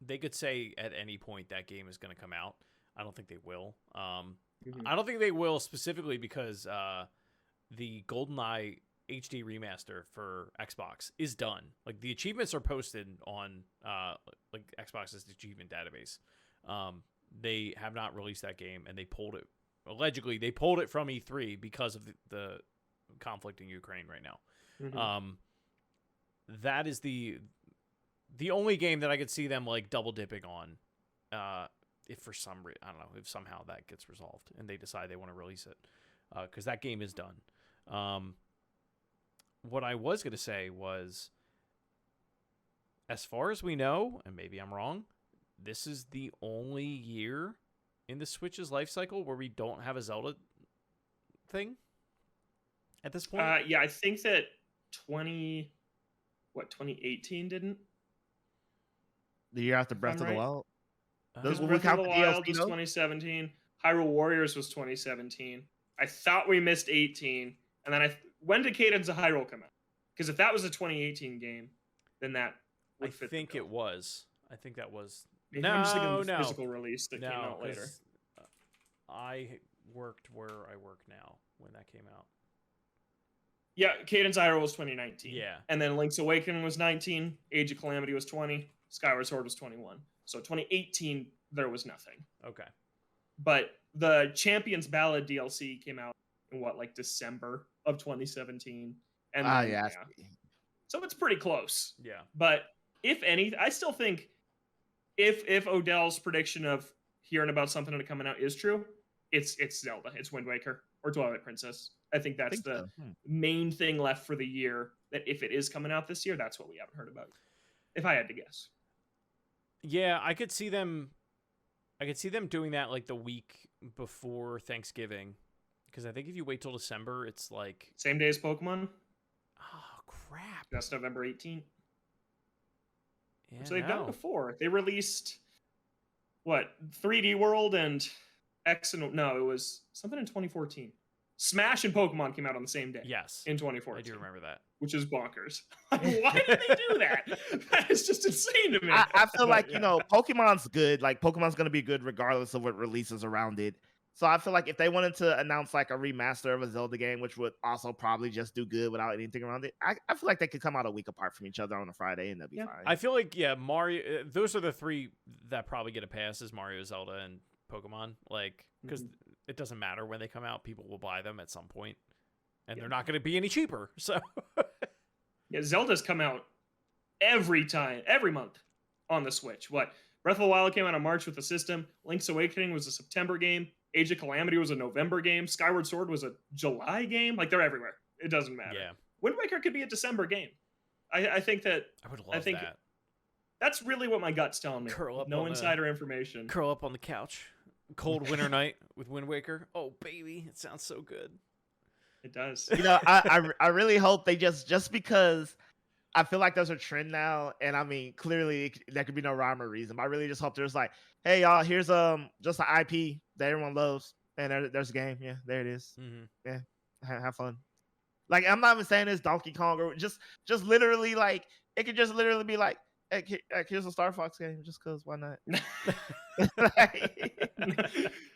they could say at any point that game is going to come out. I don't think they will. I don't think they will specifically because the GoldenEye HD remaster for Xbox is done. Like the achievements are posted on like Xbox's achievement database. They have not released that game, and they pulled it. Allegedly, they pulled it from E3 because of the conflict in Ukraine right now. That is the only game that I could see them like double dipping on. If for some reason, I don't know, if somehow that gets resolved and they decide they want to release it, because that game is done. What I was going to say was, as far as we know, and maybe I'm wrong, this is the only year in the Switch's life cycle where we don't have a Zelda thing at this point. Yeah, I think that 2018 didn't. The year after Breath of the Wild. Breath of the Wild was 2017. Hyrule Warriors was 2017. I thought we missed 18, and then when did Cadence of Hyrule come out? Because if that was a 2018 game, then that would fit. I think it was. I think that was. Maybe I'm just thinking of the physical release that came out later. I worked where I work now when that came out. Yeah, Cadence of Hyrule was 2019. Yeah. And then Link's Awakening was 19. Age of Calamity was 20. Skyward Sword was 21. So 2018, there was nothing. Okay. But the Champions Ballad DLC came out in December of 2017. And yeah. So it's pretty close. Yeah. But if any, I still think if Odell's prediction of hearing about something that coming out is true, it's Zelda, it's Wind Waker or Twilight Princess. I think that's the main thing left for the year. That if it is coming out this year, that's what we haven't heard about. If I had to guess. Yeah, I could see them doing that like the week before Thanksgiving, because I think if you wait till December, it's like same day as Pokemon. Oh crap! That's November 18th. Yeah, so they've done it before. They released 3D World and X and it was something in 2014. Smash and Pokemon came out on the same day. Yes, in 2014. I do remember that. Which is bonkers. Why did they do that? That is just insane to me. I feel like, Pokemon's good. Like, Pokemon's going to be good regardless of what releases around it. So I feel like if they wanted to announce like a remaster of a Zelda game, which would also probably just do good without anything around it, I feel like they could come out a week apart from each other on a Friday and that'd be fine. I feel like, Mario, those are the three that probably get a pass, is Mario, Zelda, and Pokemon. Like, because it doesn't matter when they come out, people will buy them at some point, and they're not going to be any cheaper. So, yeah, Zelda's come out every month on the Switch. Breath of the Wild came out in March with the system. Link's Awakening was a September game. Age of Calamity was a November game. Skyward Sword was a July game. Like, they're everywhere. It doesn't matter. Yeah. Wind Waker could be a December game. I think that. I would love that. That's really what my gut's telling me. No insider information. Curl up on the couch. Cold winter night with Wind Waker. Oh, baby. It sounds so good. It does. I really hope they just because I feel like there's a trend now, and I mean, clearly there could be no rhyme or reason. But I really just hope there's like, hey y'all, here's just an IP that everyone loves, and there's a game. Yeah, there it is. Mm-hmm. Yeah, have fun. Like, I'm not even saying it's Donkey Kong or just literally like it could just literally be like, hey, here's a Star Fox game, just cause why not?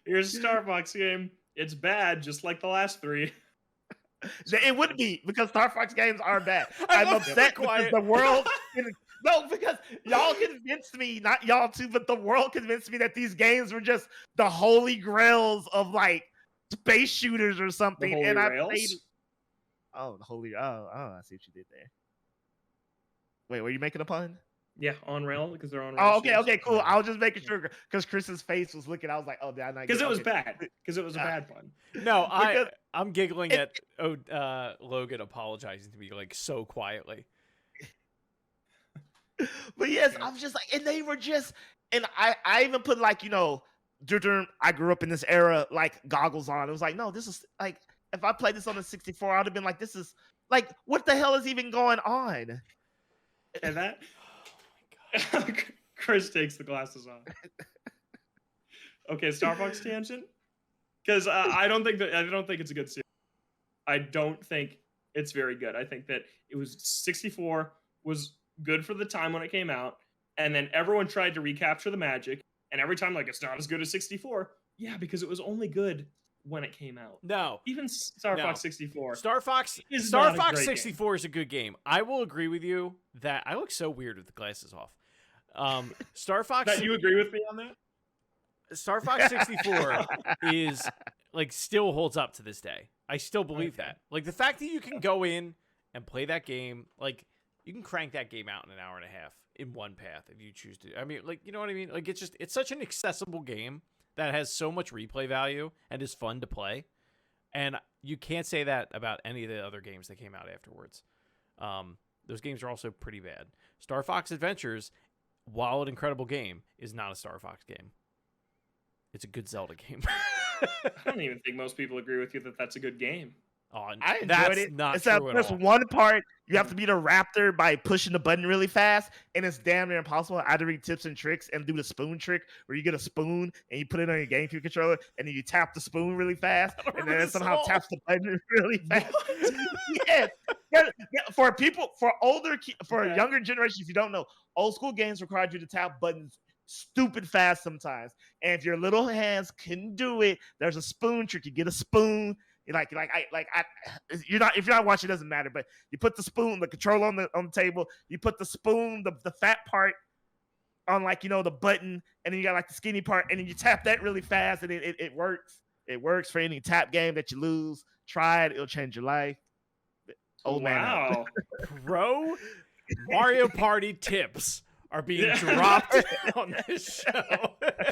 Here's a Star Fox game. It's bad, just like the last three. It would be because Star Fox games are bad. I I'm love upset that because quiet. the world. No, because y'all convinced me, not y'all too, but the world convinced me that these games were just the holy grails of like space shooters or The something. Holy And I Rails. played. Oh, the holy. Oh, I see what you did there. Wait, were you making a pun? Yeah, on rail because they're on rail. Oh, okay, cool. I was just making sure because Chris's face was looking. I was like, oh, did I not? Because it was okay. bad. Because it was a bad pun. No, Because- I'm giggling at Logan apologizing to me like so quietly. But yes, Yeah. I'm just like, and they were just, and I even put like, during I grew up in this era, like goggles on. It was like, no, this is like, if I played this on the 64, I'd have been like, this is like, what the hell is even going on? And that. Chris takes the glasses off. Okay, Star Fox tangent. Because I don't think it's a good series. I don't think it's very good. I think that it was 64 was good for the time when it came out, and then everyone tried to recapture the magic, and every time like it's not as good as 64. Yeah, because it was only good when it came out. No. Even Star No. Fox 64. Star Fox Is Star not a Fox great 64 is a good game. I will agree with you that I look so weird with the glasses off. Star Fox That you agree with me on that? Star Fox 64 is like still holds up to this day. I still believe that. Like the fact that you can go in and play that game, like you can crank that game out in an hour and a half in one path if you choose to. I mean, like, you know what I mean? Like it's such an accessible game that has so much replay value and is fun to play. And you can't say that about any of the other games that came out afterwards. Those games are also pretty bad. Star Fox Adventures, while an incredible game, is not a Star Fox game. It's a good Zelda game. I don't even think most people agree with you that that's a good game. Oh, I enjoyed that's it. not Except true at there's all. one part you have to beat a raptor by pushing the button really fast, and it's damn near impossible. I had to read tips and tricks and do the spoon trick where you get a spoon and you put it on your GameCube controller, and then you tap the spoon really fast, and remember then it this somehow at all. taps the button really fast. Yes. Yeah, for people, for Okay. younger generations, you don't know, old school games required you to tap buttons stupid fast sometimes. And if your little hands couldn't do it, there's a spoon trick. You get a spoon. You're not, if you're not watching, it doesn't matter. But you put the spoon, the controller on the table. You put the spoon, the fat part on the button, and then you got like the skinny part, and then you tap that really fast, and it works. It works for any tap game that you lose. Try it; it'll change your life. Old man out. Wow. Oh, Pro Mario Party tips are being dropped on this show.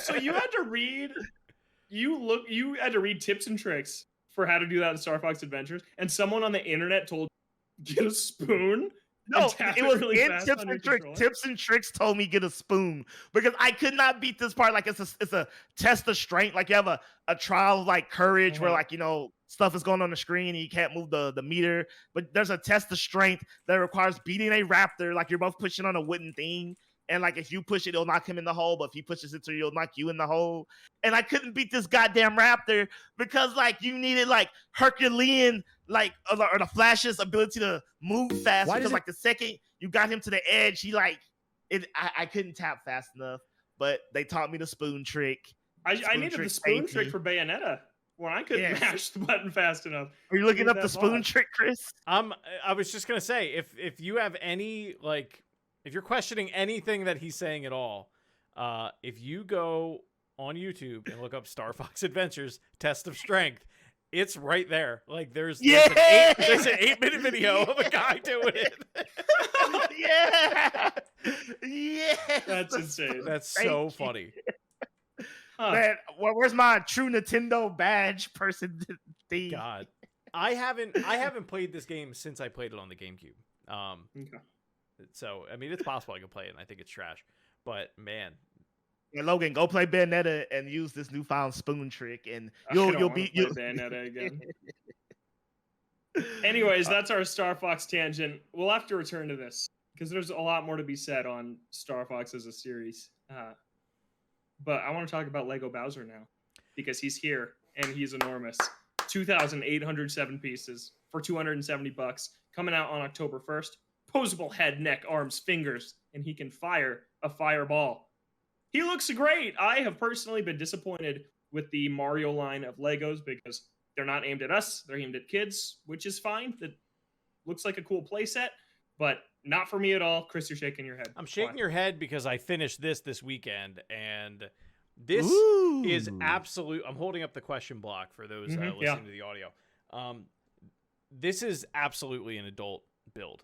So you had to read tips and tricks for how to do that in Star Fox Adventures, and someone on the internet told you get a spoon. No, tap it was really in fast tips on your and tricks. controller? Tips and tricks told me get a spoon because I could not beat this part. Like it's a test of strength. Like you have a trial of like courage where stuff is going on the screen and you can't move the meter. But there's a test of strength that requires beating a raptor. Like you're both pushing on a wooden thing. And like if you push it, it'll knock him in the hole. But if he pushes it through, it'll knock you in the hole. And I couldn't beat this goddamn raptor because like you needed like Herculean or the Flash's ability to move fast. Why Because does it- like the second you got him to the edge, I couldn't tap fast enough. But they taught me the spoon trick. I Spoon needed the trick spoon saved trick me. for Bayonetta when I couldn't Yes. mash the button fast enough. Are you looking Move up the that spoon boss. trick, Chris? I was just gonna say if you have any if you're questioning anything that he's saying at all, if you go on YouTube and look up Star Fox Adventures Test of Strength, it's right there. Like there's an 8-minute video of a guy doing it. Yeah. Yeah. That's insane. That's so funny. Huh. Man, where's my true Nintendo badge person thing? God, I haven't played this game since I played it on the GameCube. Okay. So I mean, it's possible I could play it, and I think it's trash. But man, Yeah, Logan, go play Bayonetta and use this newfound spoon trick, and I don't you'll wanna be play Bayonetta again. Anyways, that's our Star Fox tangent. We'll have to return to this because there's a lot more to be said on Star Fox as a series. But I want to talk about Lego Bowser now because he's here and he's enormous. 2,807 pieces for $270, coming out on October 1st. Posable head, neck, arms, fingers, and he can fire a fireball. He looks great. I have personally been disappointed with the Mario line of Legos because they're not aimed at us. They're aimed at kids, which is fine. That looks like a cool playset, but not for me at all. Chris, you're shaking your head. I'm shaking Why? your head because I finished this weekend, and this is Ooh. absolute. I'm holding up the question block for those listening yeah. to the audio. This is absolutely an adult build.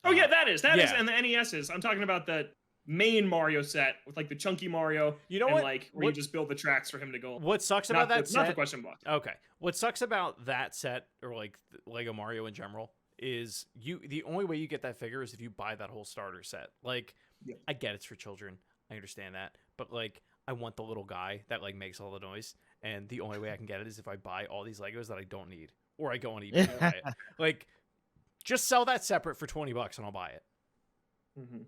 Oh yeah, that is, yeah. and the NES is. I'm talking about the main Mario set with like the chunky Mario. You know and what? like where you just build the tracks for him to go. What sucks about that set? Not the question block. Okay. What sucks about that set, or like Lego Mario in general, is the only way you get that figure is if you buy that whole starter set. Like, Yeah. I get it's for children. I understand that. But like, I want the little guy that like makes all the noise. And the only way I can get it is if I buy all these Legos that I don't need. Or I go on eBay and buy it. Like, just sell that separate for $20 and I'll buy it. Mm-hmm.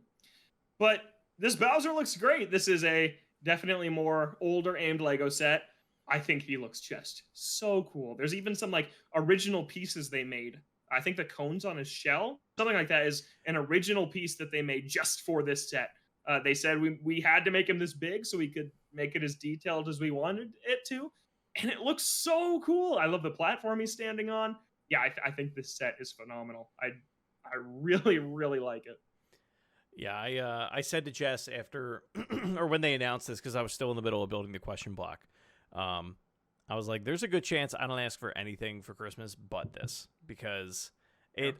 But this Bowser looks great. This is a definitely more older aimed Lego set. I think he looks just so cool. There's even some like original pieces they made. I think the cones on his shell, something like that, is an original piece that they made just for this set. They said we had to make him this big so we could make it as detailed as we wanted it to. And it looks so cool. I love the platform he's standing on. Yeah, I think this set is phenomenal. I really, really like it. Yeah, I said to Jess after, or when they announced this, because I was still in the middle of building the question block, I was like, there's a good chance I don't ask for anything for Christmas but this, because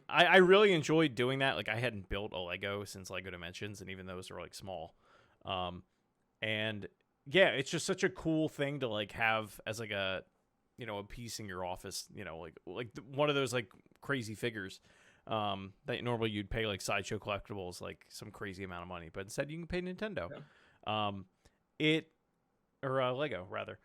I really enjoyed doing that. Like, I hadn't built a Lego since Lego Dimensions, and even those are like small. And yeah, it's just such a cool thing to like have as like a, you know, a piece in your office, you know, like one of those like crazy figures that normally you'd pay like Sideshow Collectibles like some crazy amount of money, but instead you can pay Nintendo. Lego rather.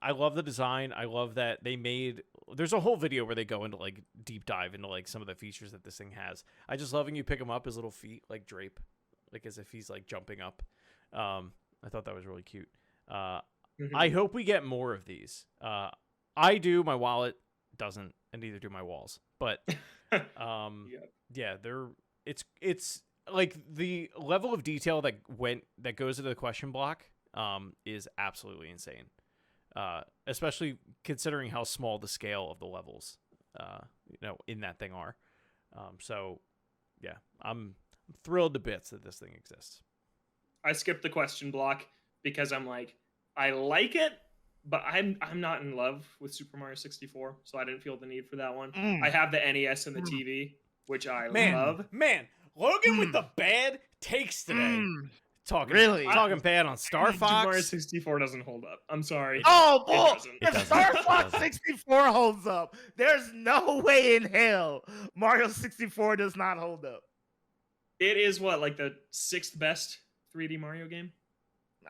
I love the design. I love that they made, there's a whole video where they go into like deep dive into like some of the features that this thing has. I just love when you pick him up, his little feet like drape, like as if he's like jumping up. I thought that was really cute. I hope we get more of these. I do. My wallet doesn't, and neither do my walls. But yeah, it's like the level of detail that goes into the question block is absolutely insane. Especially considering how small the scale of the levels, in that thing are. So yeah, I'm thrilled to bits that this thing exists. I skipped the question block because I'm like, I like it, but I'm not in love with Super Mario 64, so I didn't feel the need for that one. I have the NES and the TV, which I love. Man, Logan with the bad takes today. Talking bad on Star Fox. Super Mario 64 doesn't hold up. I'm sorry. Oh, bull! It doesn't. Star Fox 64 holds up. There's no way in hell Mario 64 does not hold up. It is what, like the 6th best 3D Mario game?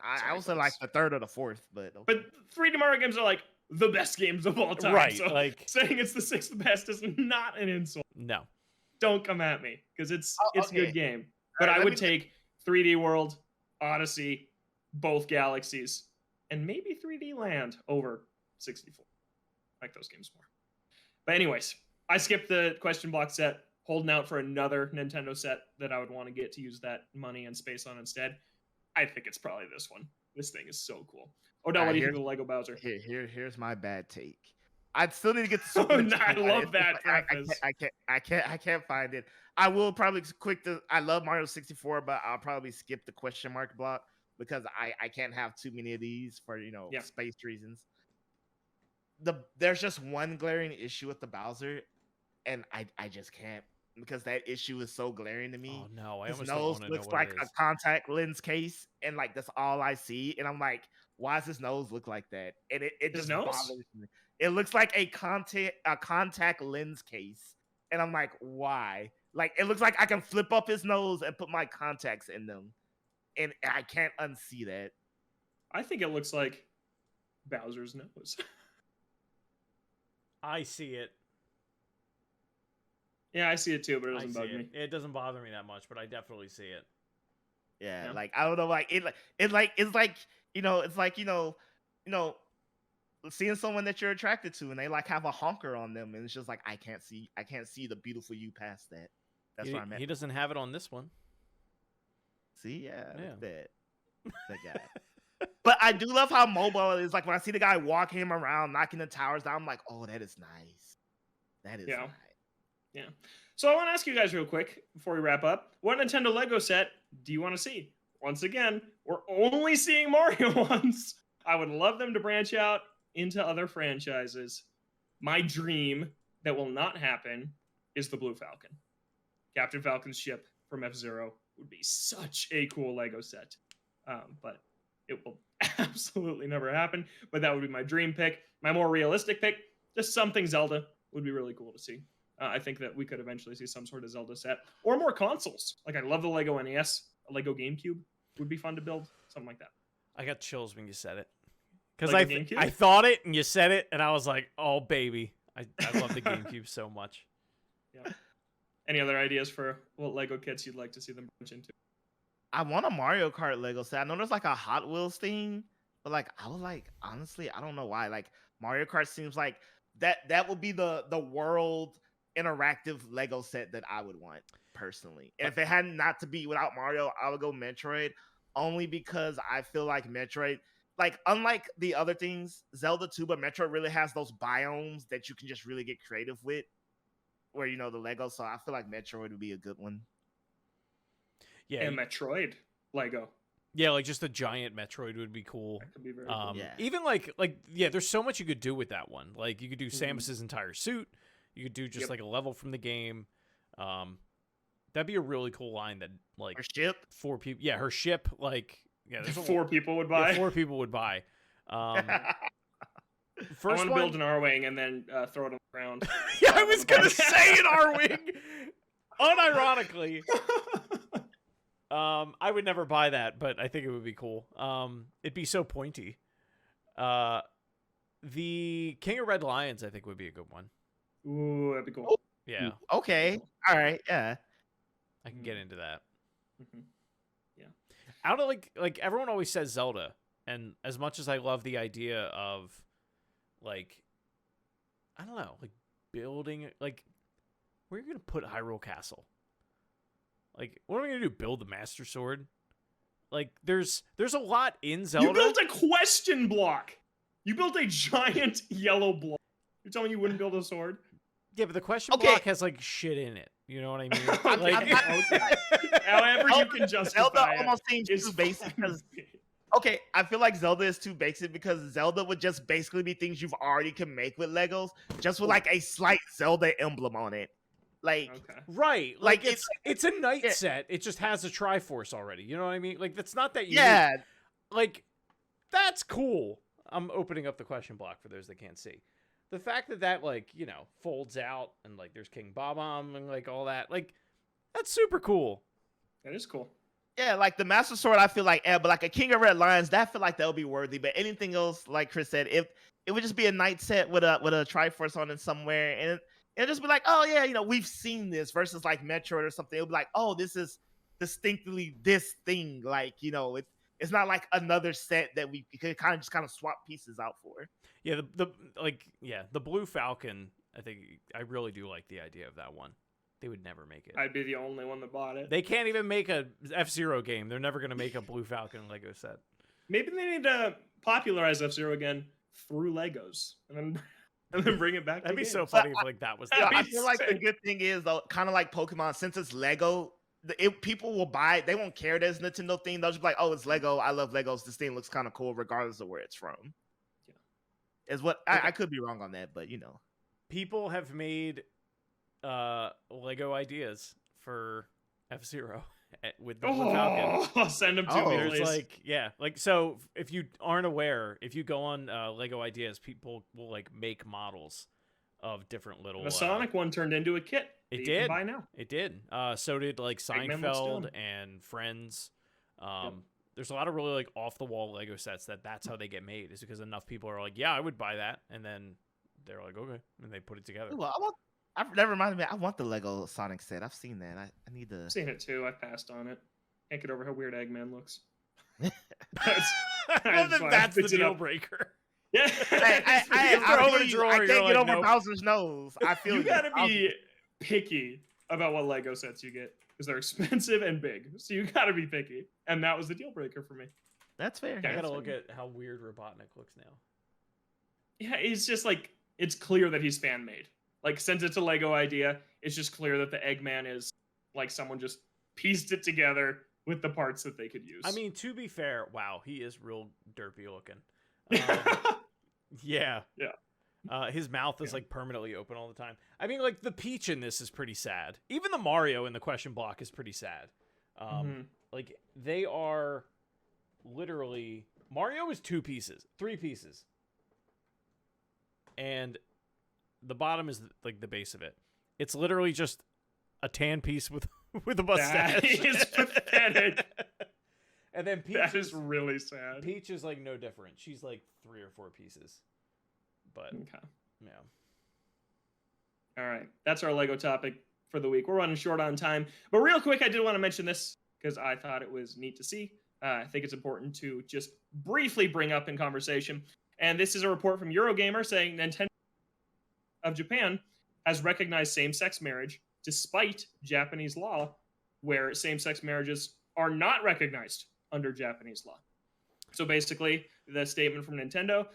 I would say like the 3rd or the 4th, but okay. But 3D Mario games are like the best games of all time. Right, So like saying it's the 6th best is not an insult. No. Don't come at me, because it's a good game. But Right, I would take 3D World, Odyssey, both Galaxies, and maybe 3D Land over 64. I like those games more. But anyways, I skipped the question block set, holding out for another Nintendo set that I would want to get to use that money and space on instead. I think it's probably this one. This thing is so cool. Odell, what do you think of the Lego Bowser? Here's my bad take. I still need to get the Oh, Super no, I love that preface. I can't find it. I will probably I love Mario 64, but I'll probably skip the question mark block because I can't have too many of these for space reasons. There's just one glaring issue with the Bowser, and I just can't, because that issue is so glaring to me. Oh no, I His almost don't nose want to know looks what like it a is. contact lens case, and like that's all I see. And I'm like, why does his nose look like that? And it His just nose? bothers me. It looks like a contact lens case, and I'm like, why? Like, it looks like I can flip up his nose and put my contacts in them, and I can't unsee that. I think it looks like Bowser's nose. I see it. Yeah, I see it too, but it I doesn't see bug it. me. It doesn't bother me that much, but I definitely see it. Yeah, like I don't know, like it's like seeing someone that you're attracted to and they like have a honker on them, and it's just like I can't see the beautiful you past that. That's what I meant. He doesn't have it on this one. See, yeah. Yeah. That guy. But I do love how mobile it is. Like when I see the guy walking him around, knocking the towers down, I'm like, oh, that is nice. That is nice. Yeah. So I want to ask you guys real quick before we wrap up, what Nintendo Lego set do you want to see? Once again, we're only seeing Mario ones. I would love them to branch out into other franchises. My dream that will not happen is the Blue Falcon. Captain Falcon's ship from F-Zero would be such a cool Lego set. But it will absolutely never happen. But that would be my dream pick. My more realistic pick, just something Zelda would be really cool to see. I think that we could eventually see some sort of Zelda set or more consoles. Like I love the Lego NES, a Lego GameCube would be fun to build, something like that. I got chills when you said it because Lego I thought it and you said it and I was like, oh baby, I love the GameCube so much. Yeah. Any other ideas for what Lego kits you'd like to see them branch into? I want a Mario Kart Lego set. I know there's like a Hot Wheels thing, but like I was like, honestly, I don't know why. Like Mario Kart seems like that would be the world interactive Lego set that I would want personally. And if it had not to be without Mario, I would go Metroid, only because I feel like Metroid, like unlike the other things, Zelda too, but Metroid really has those biomes that you can just really get creative with, where you know the Lego. So I feel like Metroid would be a good one. Yeah, And Metroid Lego. yeah, like just a giant Metroid would be cool. That could be very cool. Yeah. Even like yeah, there's so much you could do with that one. Like you could do Samus's entire suit. You could do just like a level from the game. That'd be a really cool line that like Her ship. 4 people. Yeah, her ship. Like yeah, there's 4 people would buy. Yeah, 4 people would buy. I First want to one, build an R-Wing and then throw it on the ground. yeah, I was gonna say an R-Wing. Unironically, I would never buy that, but I think it would be cool. It'd be so pointy. The King of Red Lions, I think, would be a good one. Ooh, that'd be cool. Yeah, Okay. All right. Yeah. I can get into that. Mm-hmm. Yeah. Out of like everyone always says Zelda, and as much as I love the idea of like, I don't know, like building, like, where are you gonna put Hyrule Castle? Like, what are we gonna do? Build the Master Sword? Like, there's a lot in Zelda. You built a question block. You built a giant yellow block. You're telling me you wouldn't build a sword? Yeah, but the question block has like shit in it. You know what I mean? Like, However you can justify Zelda it almost seems is too basic fine. because okay, I feel like Zelda is too basic because Zelda would just basically be things you've already can make with Legos, just with like a slight Zelda emblem on it. Like, Okay. right, like Like, it's a knight yeah. set. It just has a Triforce already. You know what I mean? Like that's not that unique. yeah, Like that's cool. I'm opening up the question block for those that can't see. The fact that like, you know, folds out and like there's King Bob-omb and like all that, like that's super cool. That is cool. yeah, like the Master Sword, I feel like, but like a King of Red Lions, that I feel like that would be worthy. But anything else, like Chris said, if it would just be a knight set with a Triforce on it somewhere, and it'll just be like, oh yeah, you know, we've seen this versus like Metroid or something. It'll be like, oh, this is distinctly this thing. Like, you know, it's not like another set that we could kind of swap pieces out for. Yeah, the Blue Falcon, I think I really do like the idea of that one. They would never make it. I'd be the only one that bought it. They can't even make a F-Zero game. They're never going to make a Blue Falcon Lego set. Maybe they need to popularize F-Zero again through Legos and then bring it back. That'd to be so games. funny if like that was. Yeah, the I case. feel like the good thing is though, kind of like Pokemon, since it's Lego, people will buy it. They won't care that it's a Nintendo thing. They'll just be like, oh, it's Lego. I love Legos. This thing looks kind of cool, regardless of where it's from. Yeah, is what I could be wrong on that, but you know, People have made Lego ideas for F-Zero with the Blue Falcon. Oh, send them to me, There's please. like, yeah, like, so if you aren't aware, if you go on Lego Ideas, people will like make models of different little. The Sonic one turned into a kit. It that you did. can buy now. It did. So did like Eggman looks Seinfeld dumb. and Friends. Yep. There's a lot of really like off the wall Lego sets that's how they get made, is because enough people are like, yeah, I would buy that, and then they're like, okay, and they put it together. well, that reminded me. I want the Lego Sonic set. I've seen that. I need to. I've seen it too. I passed on it. Can't get over how weird Eggman looks. Well, That's then why I that's the picked it deal up. breaker. Yeah. You throw it in a drawer, I you're can't like, get over nope. Bowser's nose. I feel You gotta be picky about what Lego sets you get because they're expensive and big. So you gotta be picky, and that was the deal breaker for me. That's fair. I Yeah, gotta That's look fair. at how weird Robotnik looks now. Yeah, it's just like it's clear that he's fan made. Like since it's a Lego idea, it's just clear that the Eggman is like someone just pieced it together with the parts that they could use. I mean, to be fair, wow, he is real derpy looking. Yeah. His mouth is like permanently open all the time. I mean, like the Peach in this is pretty sad. Even the Mario in the question block is pretty sad. Like they are literally Mario is 2 pieces, 3 pieces, and the bottom is like the base of it. It's literally just a tan piece with a mustache. That is pathetic. And then Peach That is really sad. Peach is like no different. She's like 3 or 4 pieces. But Okay. yeah. All right. That's our Lego topic for the week. We're running short on time. But real quick, I did want to mention this because I thought it was neat to see. I think it's important to just briefly bring up in conversation. And this is a report from Eurogamer saying Nintendo of Japan has recognized same-sex marriage despite Japanese law, where same-sex marriages are not recognized under Japanese law. So basically, the statement from Nintendo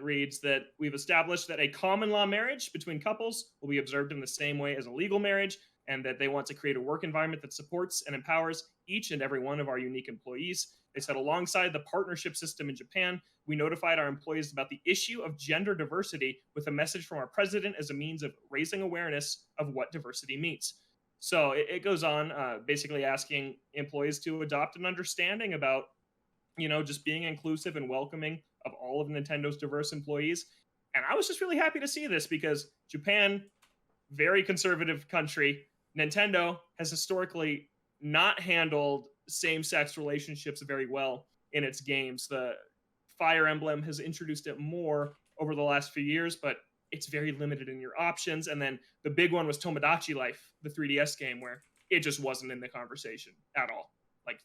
reads that we've established that a common law marriage between couples will be observed in the same way as a legal marriage, and that they want to create a work environment that supports and empowers each and every one of our unique employees. They said alongside the partnership system in Japan, we notified our employees about the issue of gender diversity with a message from our president as a means of raising awareness of what diversity means. So it goes on, basically asking employees to adopt an understanding about, just being inclusive and welcoming of all of Nintendo's diverse employees. And I was just really happy to see this because Japan, very conservative country, Nintendo has historically not handled same-sex relationships very well in its games. The Fire Emblem has introduced it more over the last few years, but it's very limited in your options. And then the big one was Tomodachi Life, the 3DS game, where it just wasn't in the conversation at all. Like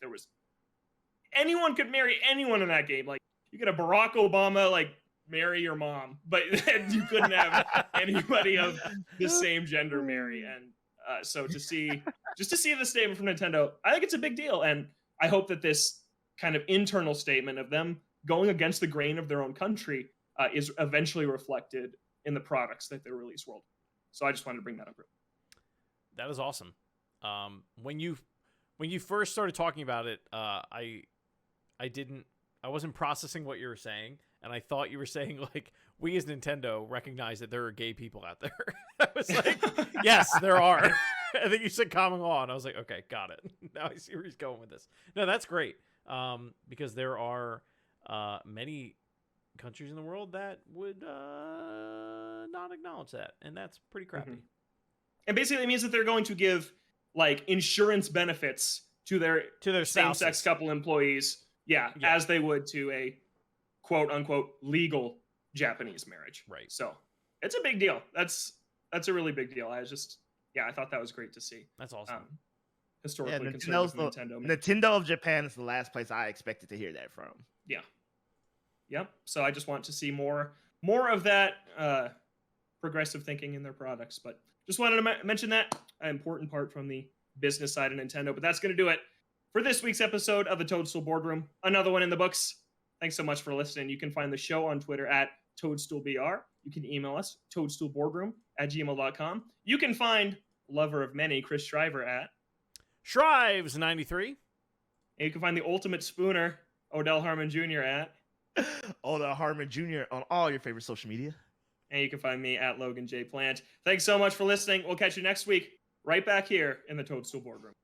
anyone could marry anyone in that game. Like you could have Barack Obama marry your mom, but you couldn't have anybody of the same gender marry. And so to see the statement from Nintendo, I think it's a big deal. And I hope that this kind of internal statement of them going against the grain of their own country is eventually reflected in the products that they release world. So I just wanted to bring that up. That is awesome. When you first started talking about it, I wasn't processing what you were saying, and I thought you were saying like we as Nintendo recognize that there are gay people out there. I was like, yes, there are. I think you said common law, and I was like, okay, got it. Now I see where he's going with this. No, that's great. Because there are many countries in the world that would not acknowledge that, and that's pretty crappy. Mm-hmm. And basically it means that they're going to give insurance benefits to their same-sex couple employees, as they would to a quote-unquote legal Japanese marriage. Right. So it's a big deal. That's a really big deal. I thought that was great to see. That's awesome. Historically conservative Nintendo. Nintendo of Japan is the last place I expected to hear that from. Yeah. Yep. So I just want to see more of that progressive thinking in their products. But just wanted to mention that, an important part from the business side of Nintendo. But that's going to do it for this week's episode of the Toadstool Boardroom. Another one in the books. Thanks so much for listening. You can find the show on Twitter at ToadstoolBR. You can email us, toadstoolboardroom@gmail.com. You can find lover of many, Chris Shriver, at Shrives93. And you can find the ultimate spooner, Odell Harmon Jr. at Odell Harmon Jr. on all your favorite social media. And you can find me at Logan J. Plant. Thanks so much for listening. We'll catch you next week, right back here in the Toadstool Boardroom.